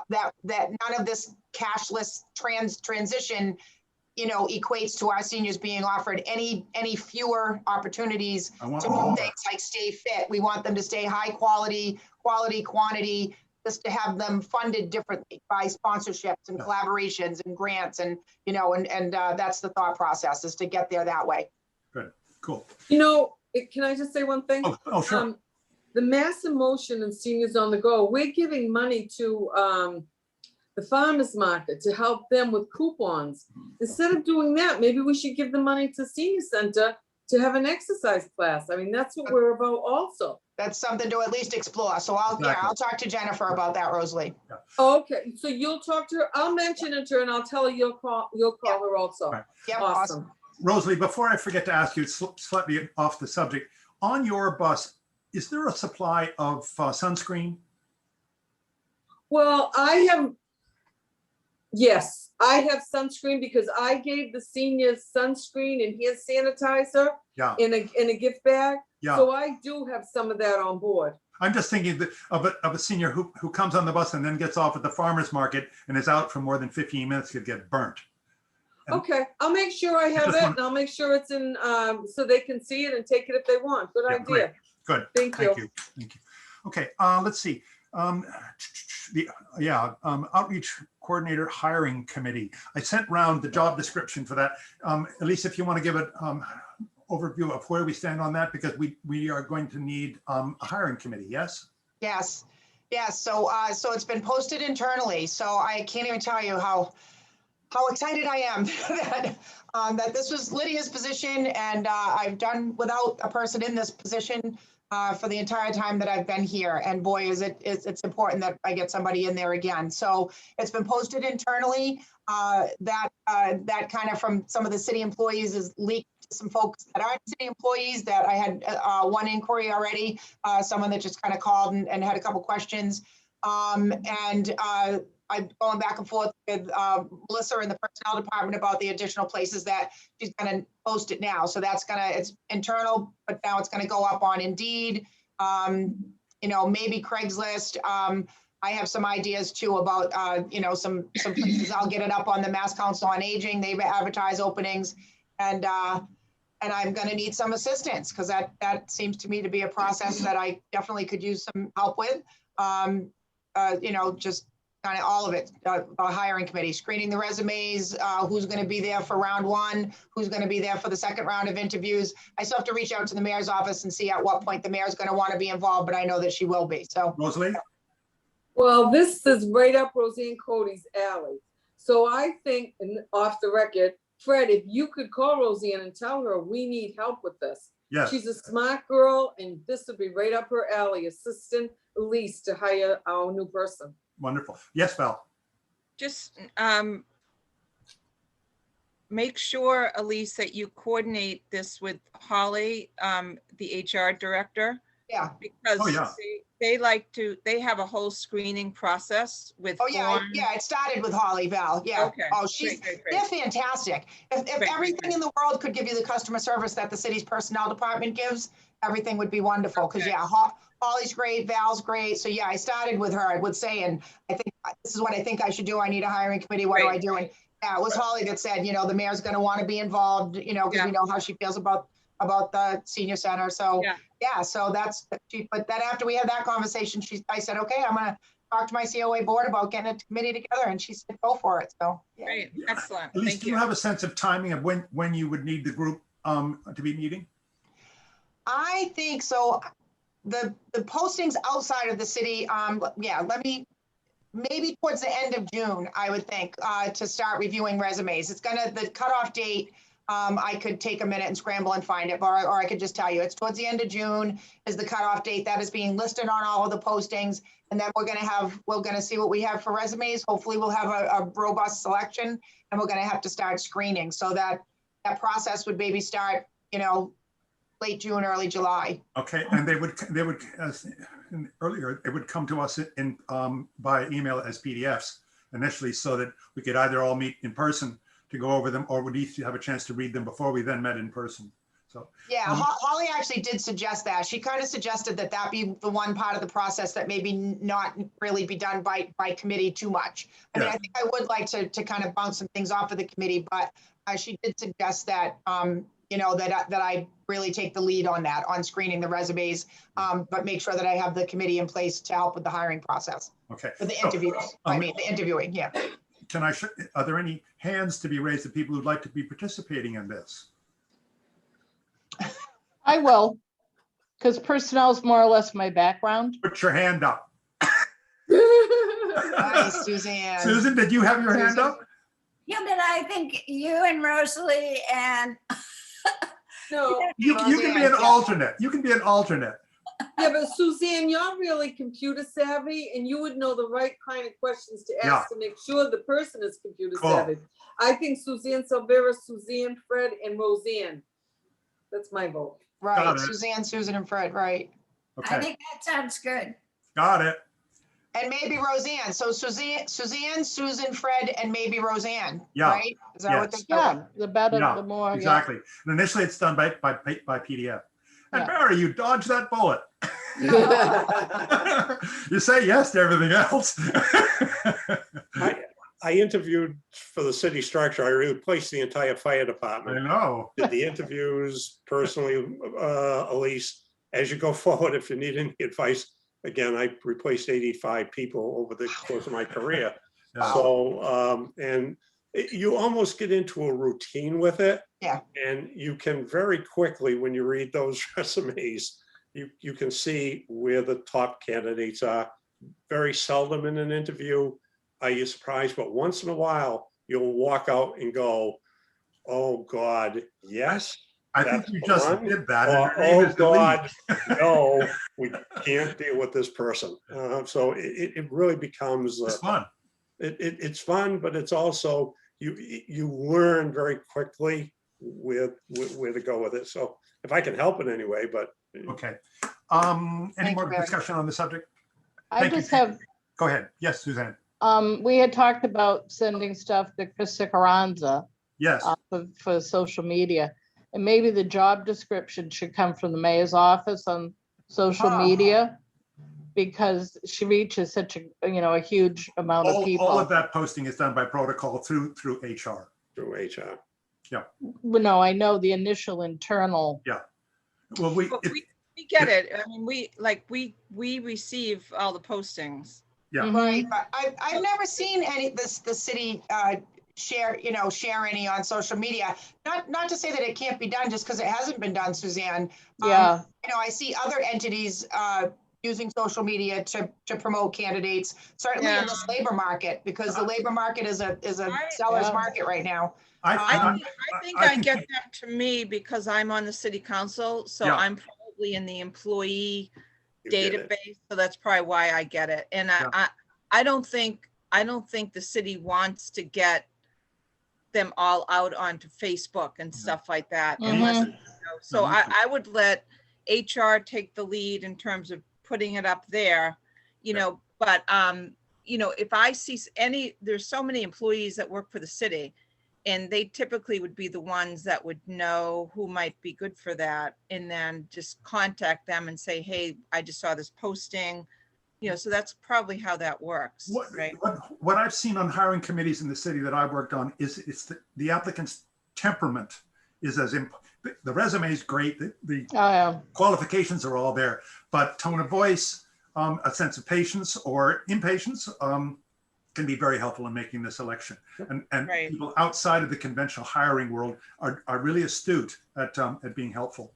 that none of this cashless transition, you know, equates to our seniors being offered any fewer opportunities I want to do things like stay fit. We want them to stay high quality, quantity, just to have them funded differently by sponsorships and Yeah. collaborations and grants, and, you know, and that's the thought process, is to get there that way. Cool. You know, can I just say one thing? Oh, sure. The Mass in Motion and Seniors on the Go, we're giving money to the farmers market to help them with coupons. Instead of doing that, maybe we should give the money to Senior Center to have an exercise class. I mean, that's what we're about also. That's something to at least explore. So I'll talk to Jennifer about that, Rosalie. Okay, so you'll talk to her, I'll mention it to her and I'll tell her you'll call her also. Right. Yep, Awesome. Rosalie, before I forget to ask you, slightly off the subject, on your bus, is there a supply of sunscreen? Well, yes, I have sunscreen because I gave the seniors sunscreen and hand sanitizer Yeah, in a gift bag. yeah. So I do have some of that on board. I'm just thinking of a senior who comes on the bus and then gets off at the farmer's market and is out for more than 15 minutes, could get burnt. Okay, I'll make sure I have just it want- and I'll make sure it's in, so they can see it and take it if they want. Good Yeah, great. idea. Good. Thank Thank you. you. Thank you. Okay, let's see. Outreach coordinator hiring committee. I sent round the job description for that. Elise, if you want to give an overview of where we stand on that, because we are going to need a hiring committee, yes? Yes. So it's been posted internally. So I can't even tell you how excited I am that this was Lydia's position, and I've done without a person in this position for the entire time that I've been here. And boy, it's important that I get somebody in there again. So it's been posted internally. That kind of from some of the city employees is leaked to some folks that aren't city employees. That I had one inquiry already, someone that just kind of called and had a couple questions. I'm going back and forth with Melissa in the personnel department about the additional places that she's gonna post it now. So that's it's internal, but now it's gonna go up on Indeed. Maybe Craigslist. I have some ideas too about, some places. I'll get it up on the Mass Council on Aging. They advertise openings, and I'm going to need some assistance because that seems to me to be a process that I definitely could use some help with. Just kind of all of it. The hiring committee, screening the resumes, who's going to be there for round one, who's going to be there for the second round of interviews. I still have to reach out to the mayor's office and see at what point the mayor's going to want to be involved, but I know that she will be. So. Rosalie? Well, this is right up Roseanne Cody's alley. So I think, and off the record, Fred, if you could call Roseanne and tell her we need help with this. Yes. She's a smart girl and this would be right up her alley, assistant Elise to hire our new person. Wonderful. Yes, Val? Just make sure, Elise, that you coordinate this with Holly, the HR director. Yeah. Because Oh, yeah. they have a whole screening process with. Oh, yeah, forms. yeah, it started with Holly, Val, yeah. Okay, Oh, great. they're fantastic. If Great, everything great. in the world could give you the customer service that the city's personnel department gives, everything would be wonderful, because Okay. yeah, Holly's great, Val's great, so yeah, I started with her, I would say, and I think this is what I think I should do, I need a hiring committee, what do I Great. do? And yeah, it was Holly that said, the mayor's gonna want to be involved, because Yeah. we know how she feels about the senior center, so. Yeah. Yeah, so but then after we had that conversation, I said, okay, I'm gonna talk to my COA board about getting a committee together, and she said, go for it, so. Yeah. Great, excellent. Elise, Thank do you you. have a sense of timing of when you would need the group to be meeting? I think so. The postings outside of the city, maybe towards the end of June, I would think, to start reviewing resumes. The cutoff date, I could take a minute and scramble and find it, or I could just tell you, it's towards the end of June is the cutoff date that is being listed on all of the postings. And then we're gonna see what we have for resumes. Hopefully we'll have a robust selection, and we're gonna have to start screening. So that process would maybe start, late June, early July. Okay, and they would earlier, it would come to us in by email as PDFs initially, so that we could either all meet in person to go over them, or would each have a chance to read them before we then met in person. So Yeah, Holly actually did suggest that. She kind of suggested that be the one part of the process that maybe not really be done by committee too much. I mean, Yeah. I think I would like to kind of bounce some things off of the committee, but she did suggest that, that I really take the lead on that, on screening the resumes, but make sure that I have the committee in place to help with the hiring process, okay, with the interviews. The interviewing, yeah. are there any hands to be raised of people who'd like to be participating in this? I will, because personnel is more or less my background. Put your hand up. Nice, Suzanne. Susan, did you have your hand up? Yeah, but I think you and Rosalie and No, You can be an Yeah. alternate. You can be an alternate. yeah, but Suzanne, you're really computer savvy and you would know the right kind of questions to Yeah. ask to make sure the person is computer Cool. savvy. I think Suzanne Silvera, Suzanne, Fred, and Roseanne. That's my vote. Right, Got it. Suzanne, Susan, and Fred, right. I Okay, think that sounds good. got it. And maybe Roseanne. So Suzanne, Susan, Fred, and maybe Roseanne. Yeah. Right? Is that what Yes. they're Yeah, the better, Yeah, the more. yeah. Exactly. And initially it's done by PDF. And Yeah. Barry, you dodged that bullet. You say yes to everything else. I interviewed for the city structure. I replaced the entire fire I department. know. Did the interviews personally, Elise. As you go forward, if you need any advice, again, I replaced 85 people over the course of my career. Yeah. So, you almost get into a routine with it. Yeah. And you can very quickly, when you read those resumes, you can see where the top candidates are. Very seldom in an interview are you surprised, but once in a while, you'll walk out and go, oh God, yes. I think That's you the just one. did that. Or, and her name oh is Delete. God, no, we can't deal with this person. So it really becomes, It's fun. it's fun, but it's also, you learn very quickly where to go with it. So if I can help in any way, but Okay. Any Thank more you, Barry. discussion on the subject? I Thank you. just have, Go ahead. Yes, Suzanne. We had talked about sending stuff to Krista Carranza Yes, for social media. And maybe the job description should come from the mayor's office on social Oh. media. Because she reaches such a huge amount of people. all of that posting is done by protocol through HR. Through HR. Well, no, I know the initial internal. Well, But we get it. I mean, we receive all the postings. Yeah. Mhm. Right, but I've never seen the city share any on social media. Not to say that it can't be done just because it hasn't been done, Suzanne. Yeah, I see other entities using social media to promote candidates, certainly Yeah. in this labor market, because the labor market is a Right. seller's Yeah. market right now. I think I think get that to me because I'm on the city council, so Yeah. I'm probably in the employee You get it. database, so that's probably why I get it. And Yeah. I don't think the city wants to get them all out onto Facebook and stuff like that unless, so Mhm. I would let HR take the lead in terms of putting it up there, but if I see there's so many employees that work for the city, and they typically would be the ones that would know who might be good for that, and then just contact them and say, hey, I just saw this posting, so that's probably how that works, right? What I've seen on hiring committees in the city that I've worked on is it's the applicant's temperament is the resume is great, the qualifications are all there, but tone of voice, a sense of patience or impatience can be very helpful in making this election. And Right. people outside of the conventional hiring world are really astute at being helpful.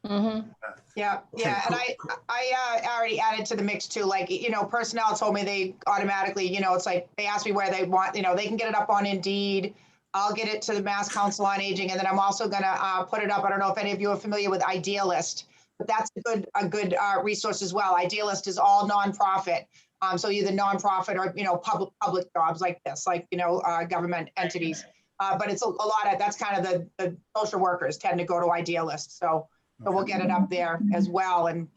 Mhm. Yeah, Okay, yeah, and cool. I already added to the mix too, like, personnel told me they automatically, it's like, they asked me where they want, they can get it up on Indeed. I'll get it to the Mass Council on Aging, and then I'm also gonna put it up, I don't know if any of you are familiar with Idealist, but that's a good resource as well. Idealist is all nonprofit. So either nonprofit or, public jobs like this, like, government entities. But it's a lot of, that's kind of the social workers tend to go to Idealist, so we'll get it up there as well. And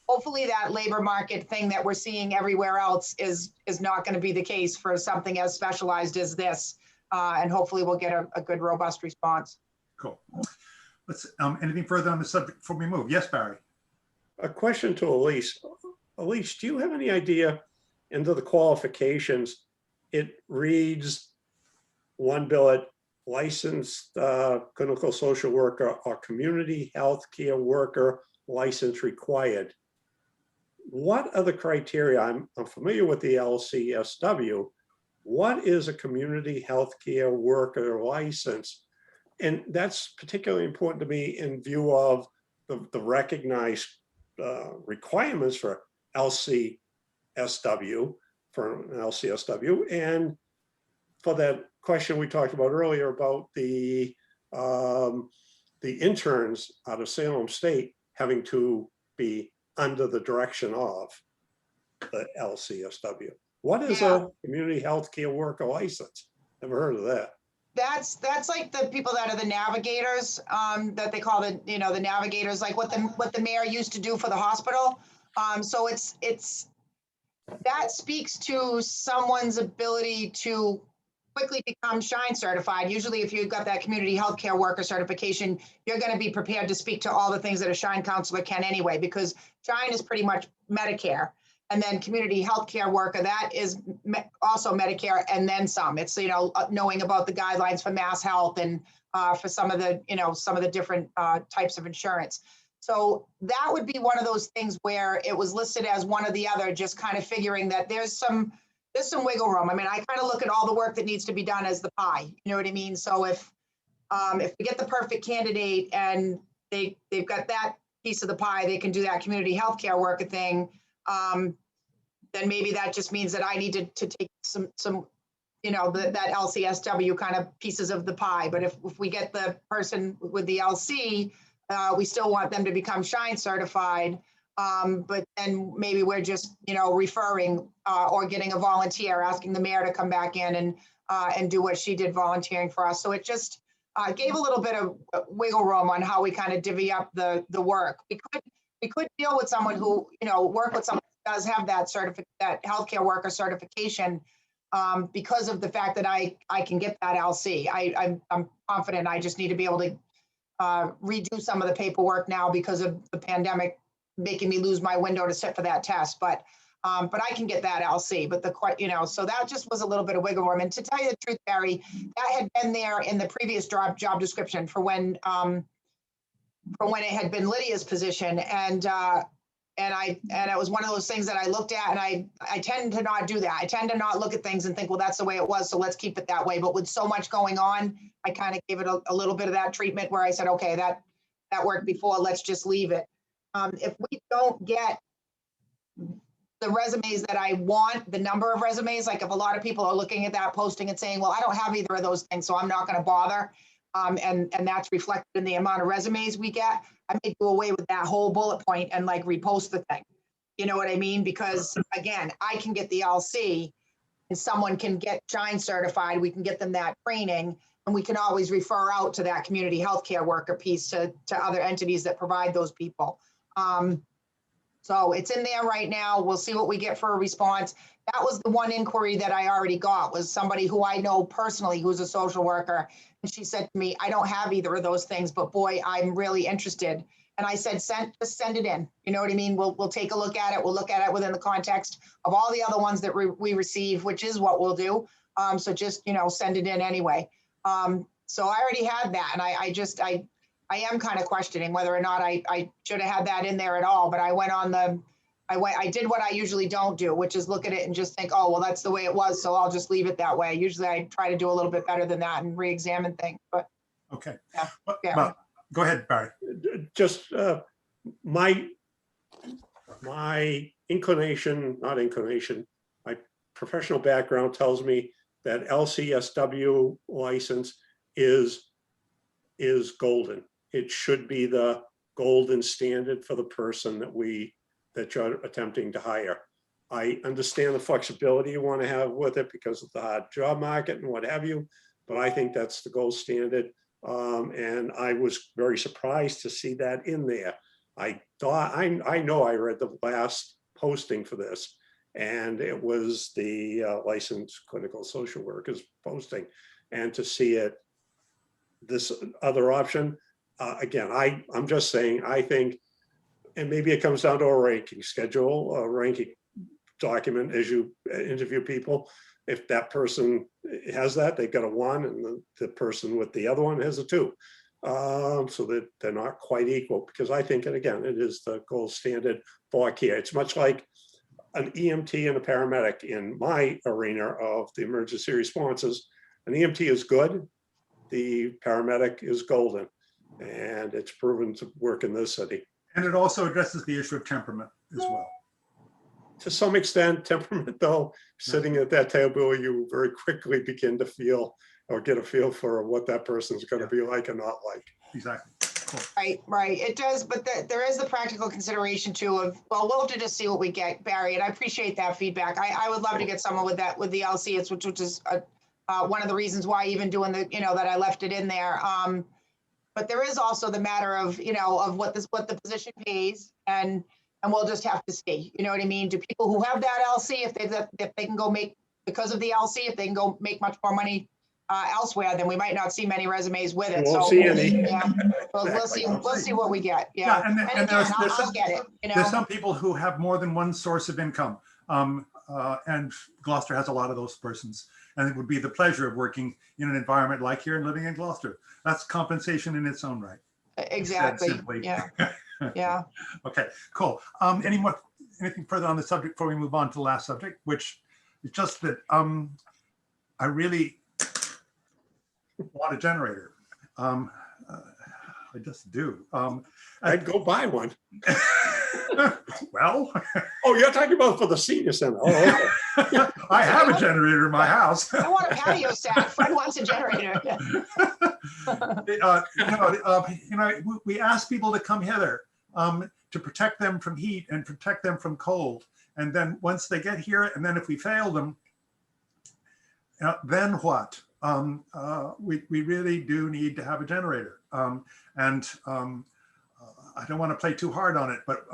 hopefully that labor market thing that we're seeing everywhere else is not going to be the case for something as specialized as this. And hopefully we'll get a good, robust response. Cool. Let's, anything further on the subject before we move? Yes, Barry. A question to Elise. Elise, do you have any idea into the qualifications? It reads one billet, licensed clinical social worker or community health care worker license required. What are the criteria? I'm familiar with the LCSW. What is a community health care worker license? And that's particularly important to me in view of the recognized requirements for LCSW, and for that question we talked about earlier about the interns out of Salem State having to be under the direction of the LCSW. What is a community health care worker license? Never heard of that. That's like the people that are the navigators, that they call the navigators, like what the mayor used to do for the hospital. So it's that speaks to someone's ability to quickly become Shine certified. Usually if you've got that community healthcare worker certification, you're going to be prepared to speak to all the things that a Shine counselor can anyway, because Shine is pretty much Medicare. And then community healthcare worker, that is also Medicare and then some. It's, knowing about the guidelines for Mass Health and for some of the different types of insurance. So that would be one of those things where it was listed as one or the other, just kind of figuring that there's some wiggle room. I mean, I kind of look at all the work that needs to be done as the pie. You know what I mean? So if we get the perfect candidate and they've got that piece of the pie, they can do that community healthcare worker thing. Then maybe that just means that I need to take some that LCSW kind of pieces of the pie. But if we get the person with the LC, we still want them to become Shine certified. But then maybe we're just, referring or getting a volunteer, asking the mayor to come back in and do what she did volunteering for us. So it just gave a little bit of wiggle room on how we kind of divvy up the work. We could deal with someone who, work with someone who does have that healthcare worker certification, because of the fact that I can get that LC. I'm confident. I just need to be able to redo some of the paperwork now because of the pandemic making me lose my window to sit for that test. But I can get that LC. But so that just was a little bit of wiggle room. And to tell you the truth, Barry, that had been there in the previous job description for when it had been Lydia's position, and it was one of those things that I looked at, and I tend to not do that. I tend to not look at things and think, well, that's the way it was, so let's keep it that way. But with so much going on, I kind of gave it a little bit of that treatment where I said, okay, that worked before, let's just leave it. If we don't get the resumes that I want, the number of resumes, like if a lot of people are looking at that posting and saying, well, I don't have either of those things, so I'm not going to bother. And that's reflected in the amount of resumes we get. I may do away with that whole bullet point and like repost the thing. You know what I mean? Because again, I can get the LC and someone can get Shine certified. We can get them that training, and we can always refer out to that community healthcare worker piece to other entities that provide those people. So it's in there right now. We'll see what we get for a response. That was the one inquiry that I already got, was somebody who I know personally who's a social worker. And she said to me, I don't have either of those things, but boy, I'm really interested. And I said, just send it in. You know what I mean? We'll take a look at it. We'll look at it within the context of all the other ones that we receive, which is what we'll do. So just, send it in anyway. So I already had that. And I am kind of questioning whether or not I should have had that in there at all, but I did what I usually don't do, which is look at it and just think, oh, well, that's the way it was, so I'll just leave it that way. Usually I try to do a little bit better than that and re-examine things, but. Okay. Yeah. Well, go ahead, Barry. Just my inclination, not inclination, my professional background tells me that LCSW license is golden. It should be the golden standard for the person that you're attempting to hire. I understand the flexibility you want to have with it because of the hard job market and what have you, but I think that's the gold standard. And I was very surprised to see that in there. I know I read the last posting for this, and it was the licensed clinical social workers posting, and to see it, this other option, again, I'm just saying, I think, and maybe it comes down to a ranking schedule, a ranking document as you interview people. If that person has that, they've got a 1, and the person with the other one has a 2. So that they're not quite equal, because I think, and again, it is the gold standard for care. It's much like an EMT and a paramedic in my arena of the emergency responses. An EMT is good, the paramedic is golden, and it's proven to work in this city. And it also addresses the issue of temperament as well. To some extent, temperament, though, sitting at that table, you very quickly begin to feel or get a feel for what that person's going to be like or not like. Exactly. Cool. Right. It does, but there is the practical consideration too of, well, we'll have to just see what we get, Barry, and I appreciate that feedback. I would love to get someone with the LC, which is one of the reasons why even doing the, that I left it in there. But there is also the matter of, of what the position pays, and we'll just have to see, you know what I mean? Do people who have that LC, if they can go make, because of the LC, if they can go make much more money elsewhere, then we might not see many resumes with it. Won't see any. Yeah, well, we'll see what we get. Yeah, and again, I'll get it. There's some people who have more than one source of income, and Gloucester has a lot of those persons. And it would be the pleasure of working in an environment like here and living in Gloucester. That's compensation in its own right. Exactly. Yeah. Yeah. Okay, cool. Anything further on the subject before we move on to the last subject, which is just that I really want a generator. I just do. I'd go buy one. Well, oh, you're talking about for the senior center. Oh, okay. I have a generator in my house. I want a patio set. Fred wants a generator. We ask people to come hither to protect them from heat and protect them from cold. And then once they get here, and then if we fail them, then what? We really do need to have a generator. I don't want to play too hard on it, but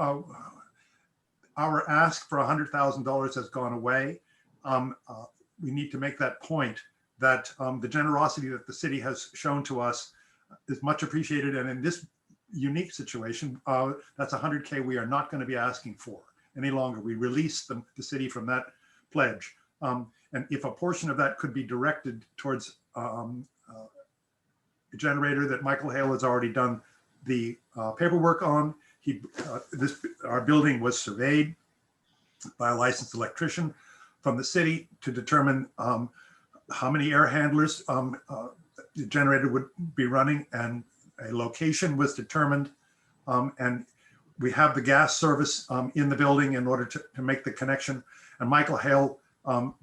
our ask for $100,000 has gone away. we need to make that point that the generosity that the city has shown to us is much appreciated. And in this unique situation, that's $100K we are not going to be asking for any longer. We release the city from that pledge. And if a portion of that could be directed towards a generator that Michael Hale has already done the paperwork on. Our building was surveyed by a licensed electrician from the city to determine how many air handlers the generator would be running, and a location was determined. And we have the gas service in the building in order to make the connection. And Michael Hale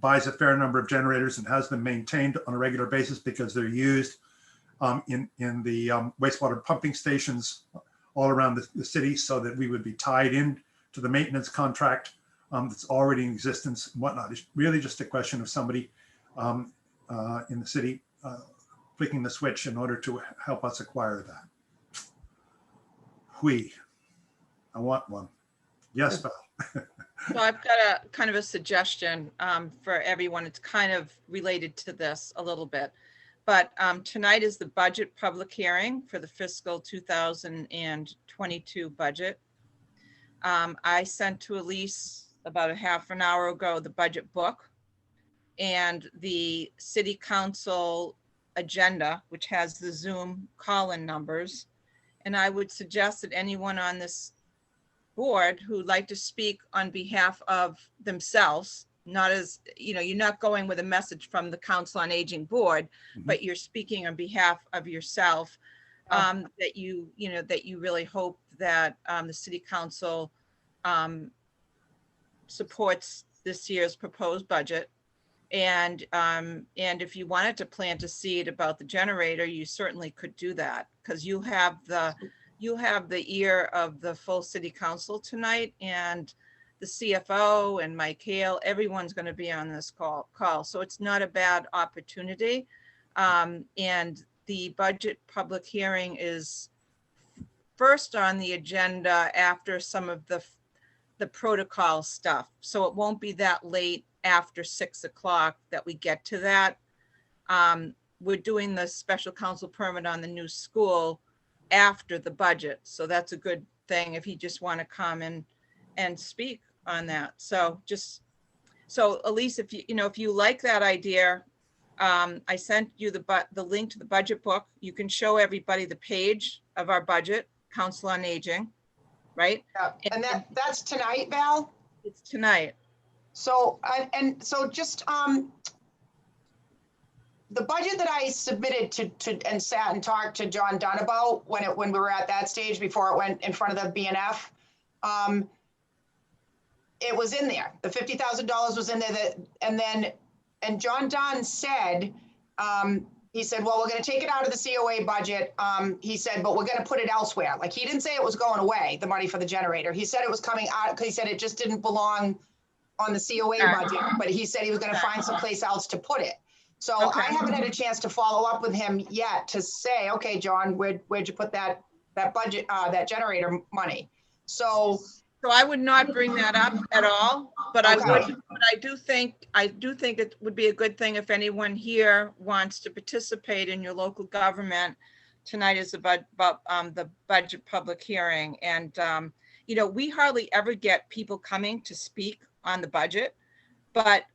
buys a fair number of generators and has them maintained on a regular basis because they're used in the wastewater pumping stations all around the city, so that we would be tied in to the maintenance contract that's already in existence and whatnot. It's really just a question of somebody in the city flicking the switch in order to help us acquire that. I want one. Yes, Val. So I've got a kind of a suggestion for everyone. It's kind of related to this a little bit. But tonight is the budget public hearing for the fiscal 2022 budget. I sent to Elise about a half an hour ago the budget book and the city council agenda, which has the Zoom call-in numbers. And I would suggest that anyone on this board who'd like to speak on behalf of themselves, not as, you're not going with a message from the Council on Aging board, but you're speaking on behalf of yourself, that you really hope that the city council supports this year's proposed budget. And if you wanted to plant a seed about the generator, you certainly could do that, because you have the ear of the full city council tonight, and the CFO and Mike Hale, everyone's going to be on this call. So it's not a bad opportunity. And the budget public hearing is first on the agenda after some of the protocol stuff. So it won't be that late after 6 o'clock that we get to that. We're doing the special council permit on the new school after the budget. So that's a good thing if you just want to come and speak on that. So Elise, if you like that idea, I sent you the link to the budget book. You can show everybody the page of our budget, Council on Aging, right? Yeah. And that's tonight, Val? It's tonight. So, just, the budget that I submitted to and sat and talked to John Dunn about when we were at that stage before it went in front of the BNF, it was in there. The $50,000 was in there. And John Dunn said, he said, well, we're going to take it out of the COA budget. He said, but we're going to put it elsewhere. Like, he didn't say it was going away, the money for the generator. He said it was coming out because he said it just didn't belong on the COA budget, but he said he was going to find someplace else to put it. So Okay. I haven't had a chance to follow up with him yet to say, okay, John, where'd you put that budget, that generator money? So I would not bring that up at all, but I Okay. would. But I do think it would be a good thing if anyone here wants to participate in your local government. Tonight is about the budget public hearing, and we hardly ever get people coming to speak on the budget, but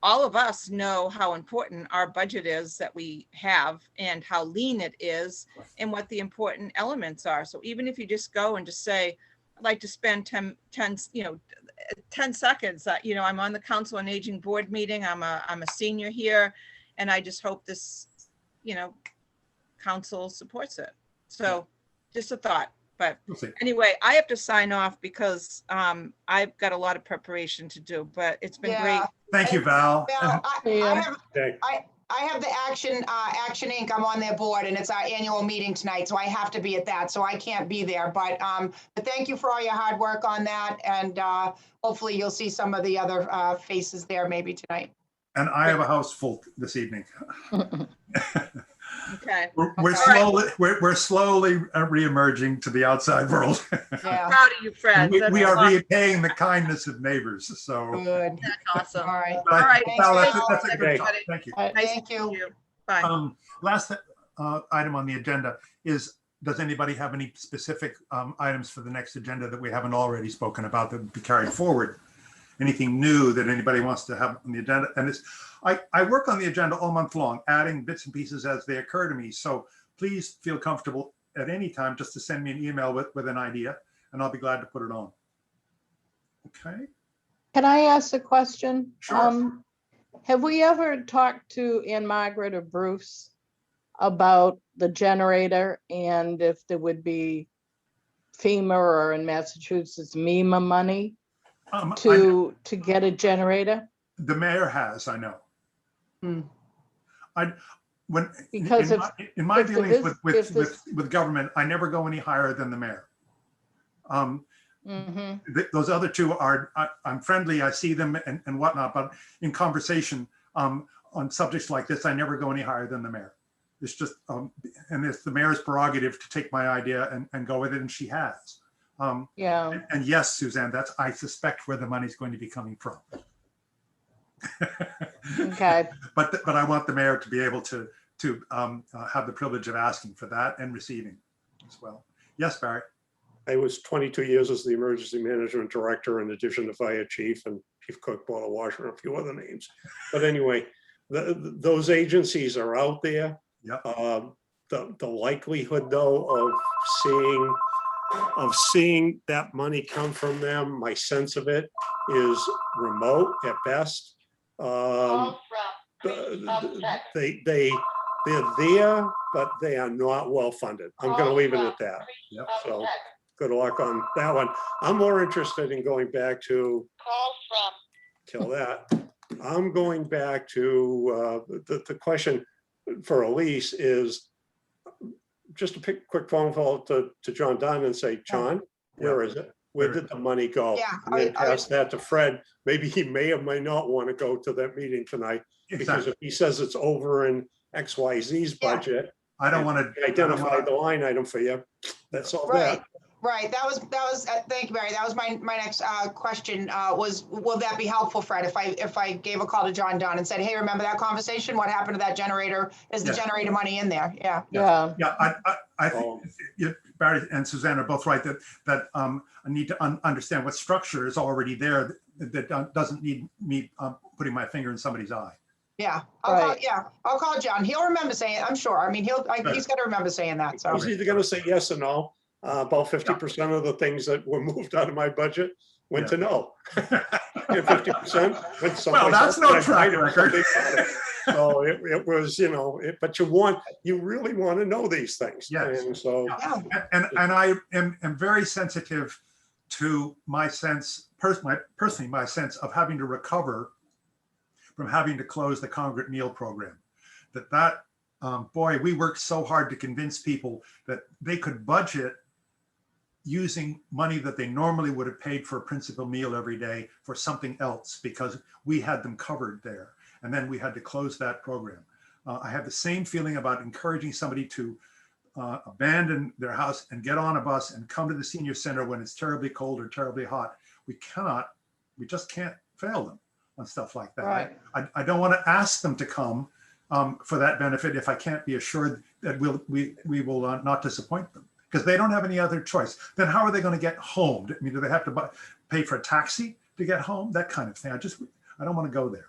all of us know how important our budget is that we have, and how lean it is, and what the important elements are. So even if you just go and just say, I'd like to spend 10 seconds. I'm on the Council on Aging board meeting. I'm a senior here, and I just hope this, council supports it. So just a thought. But We'll see. anyway, I have to sign off because I've got a lot of preparation to do. But it's been great. Yeah. Thank you, Val. Val, Yeah. I have the Action Inc. I'm on their board, and it's our annual meeting tonight, so I have to be at that, so I can't be there. But thank you for all your hard work on that, and hopefully you'll see some of the other faces there maybe tonight. And I have a house full this evening. Okay. Okay. We're slowly reemerging to the outside world. Yeah, Proud of you, Fred. We That's are awesome. repaying the kindness of neighbors, so. good. That's awesome. All right. But All right. Val, that's Thanks, that's a good Val. talk. Thank you. I- Nice Thank to you. meet you. Bye. Last item on the agenda is, does anybody have any specific items for the next agenda that we haven't already spoken about that would be carried forward? Anything new that anybody wants to have on the agenda? And it's, I work on the agenda all month long, adding bits and pieces as they occur to me. So please feel comfortable at any time just to send me an email with an idea, and I'll be glad to put it on. Okay. Can I ask a question? Sure. Have we ever talked to Ann Margaret or Bruce about the generator and if there would be FEMA or in Massachusetts MEMA money to get a generator? The mayor has, I know. Hmm. When Because in my if there dealings is- with if this- with government, I never go any higher than the mayor. Mhm. Those other two are, I'm friendly, I see them and whatnot, but in conversation on subjects like this, I never go any higher than the mayor. It's just, and it's the mayor's prerogative to take my idea and go with it, and she has. Yeah, And yes, Suzanne, that's, I suspect where the money's going to be coming from. okay. But I want the mayor to be able to have the privilege of asking for that and receiving as well. Yes, Barry? I was 22 years as the emergency management director in addition to fire chief and chief cook, boiler washer, and a few other names. But anyway, those agencies are out there. Yep. The likelihood though of seeing that money come from them, my sense of it is remote at best. They're there, but they are not well funded. I'm going to leave it at that. Yep. So good luck on that one. I'm more interested in going back to kill that. I'm going back to the question for Elise is just a quick phone call to John Dunn and say, John, where is it? Where did the money go? Yeah, And then pass that to Fred. Maybe he may or may not want to go to that meeting tonight, because Exactly. if he says it's over in XYZ's Yeah. budget, I don't want to identify the line item for you. That's all Right, that. right. That was, thank you, Barry. That was my next question, was, will that be helpful, Fred? If I gave a call to John Dunn and said, hey, remember that conversation? What happened to that generator? Is the Yeah. generator money in there? Yeah. Yeah, Yeah, I think Barry and Suzanne are both right that I need to understand what structure is already there that doesn't need me putting my finger in somebody's eye. Yeah. Right. I'll call John. He'll remember saying it, I'm sure. I mean, he's got to remember saying that. So, He's either going to say yes or no. About 50% of the things that were moved out of my budget went to no. 50% went someplace Well, that's else. no I track know record. something about it. So it was, but you really want to know these things. Yes. And so, yeah. And I am very sensitive to my sense, personally, my sense of having to recover from having to close the Congregate Meal Program. Boy, we worked so hard to convince people that they could budget using money that they normally would have paid for a principal meal every day for something else, because we had them covered there. And then we had to close that program. I have the same feeling about encouraging somebody to abandon their house and get on a bus and come to the senior center when it's terribly cold or terribly hot. We just can't fail them on stuff like that. Right. I don't want to ask them to come for that benefit if I can't be assured that we will not disappoint them, because they don't have any other choice. Then how are they going to get home? I mean, do they have to pay for a taxi to get home? That kind of thing. I don't want to go there.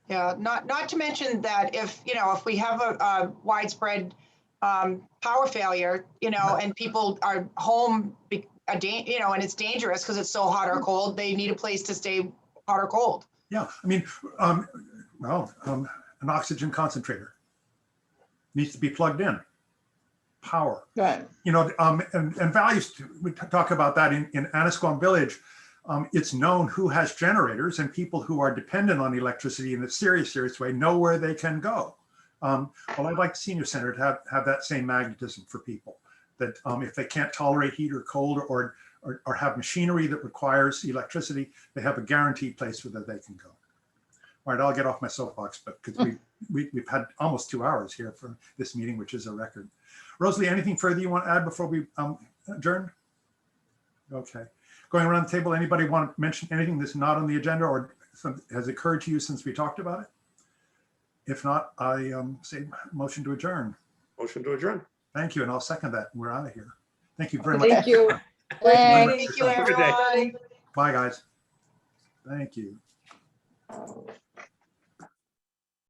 Yeah, not to mention that if we have a widespread power failure, and people are home, and it's dangerous because it's so hot or cold, they need a place to stay hot or cold. Yeah, I mean, an oxygen concentrator needs to be plugged in. Power, right. and values. We talk about that in Annisquam Village. It's known who has generators, and people who are dependent on electricity in a serious way know where they can go. Well, I'd like the senior center to have that same magnetism for people, that if they can't tolerate heat or cold or have machinery that requires electricity, they have a guaranteed place where they can go. All right, I'll get off my soapbox, but because we've had almost 2 hours here for this meeting, which is a record. Rosalie, anything further you want to add before we adjourn? Okay. Going around the table, anybody want to mention anything that's not on the agenda or has occurred to you since we talked about it? If not, I say motion to adjourn. Motion to adjourn. Thank you, and I'll second that. We're out of here. Thank you very much. Thank you. Thanks. Thank you, Have a good day. everyone. Bye, guys. Thank you.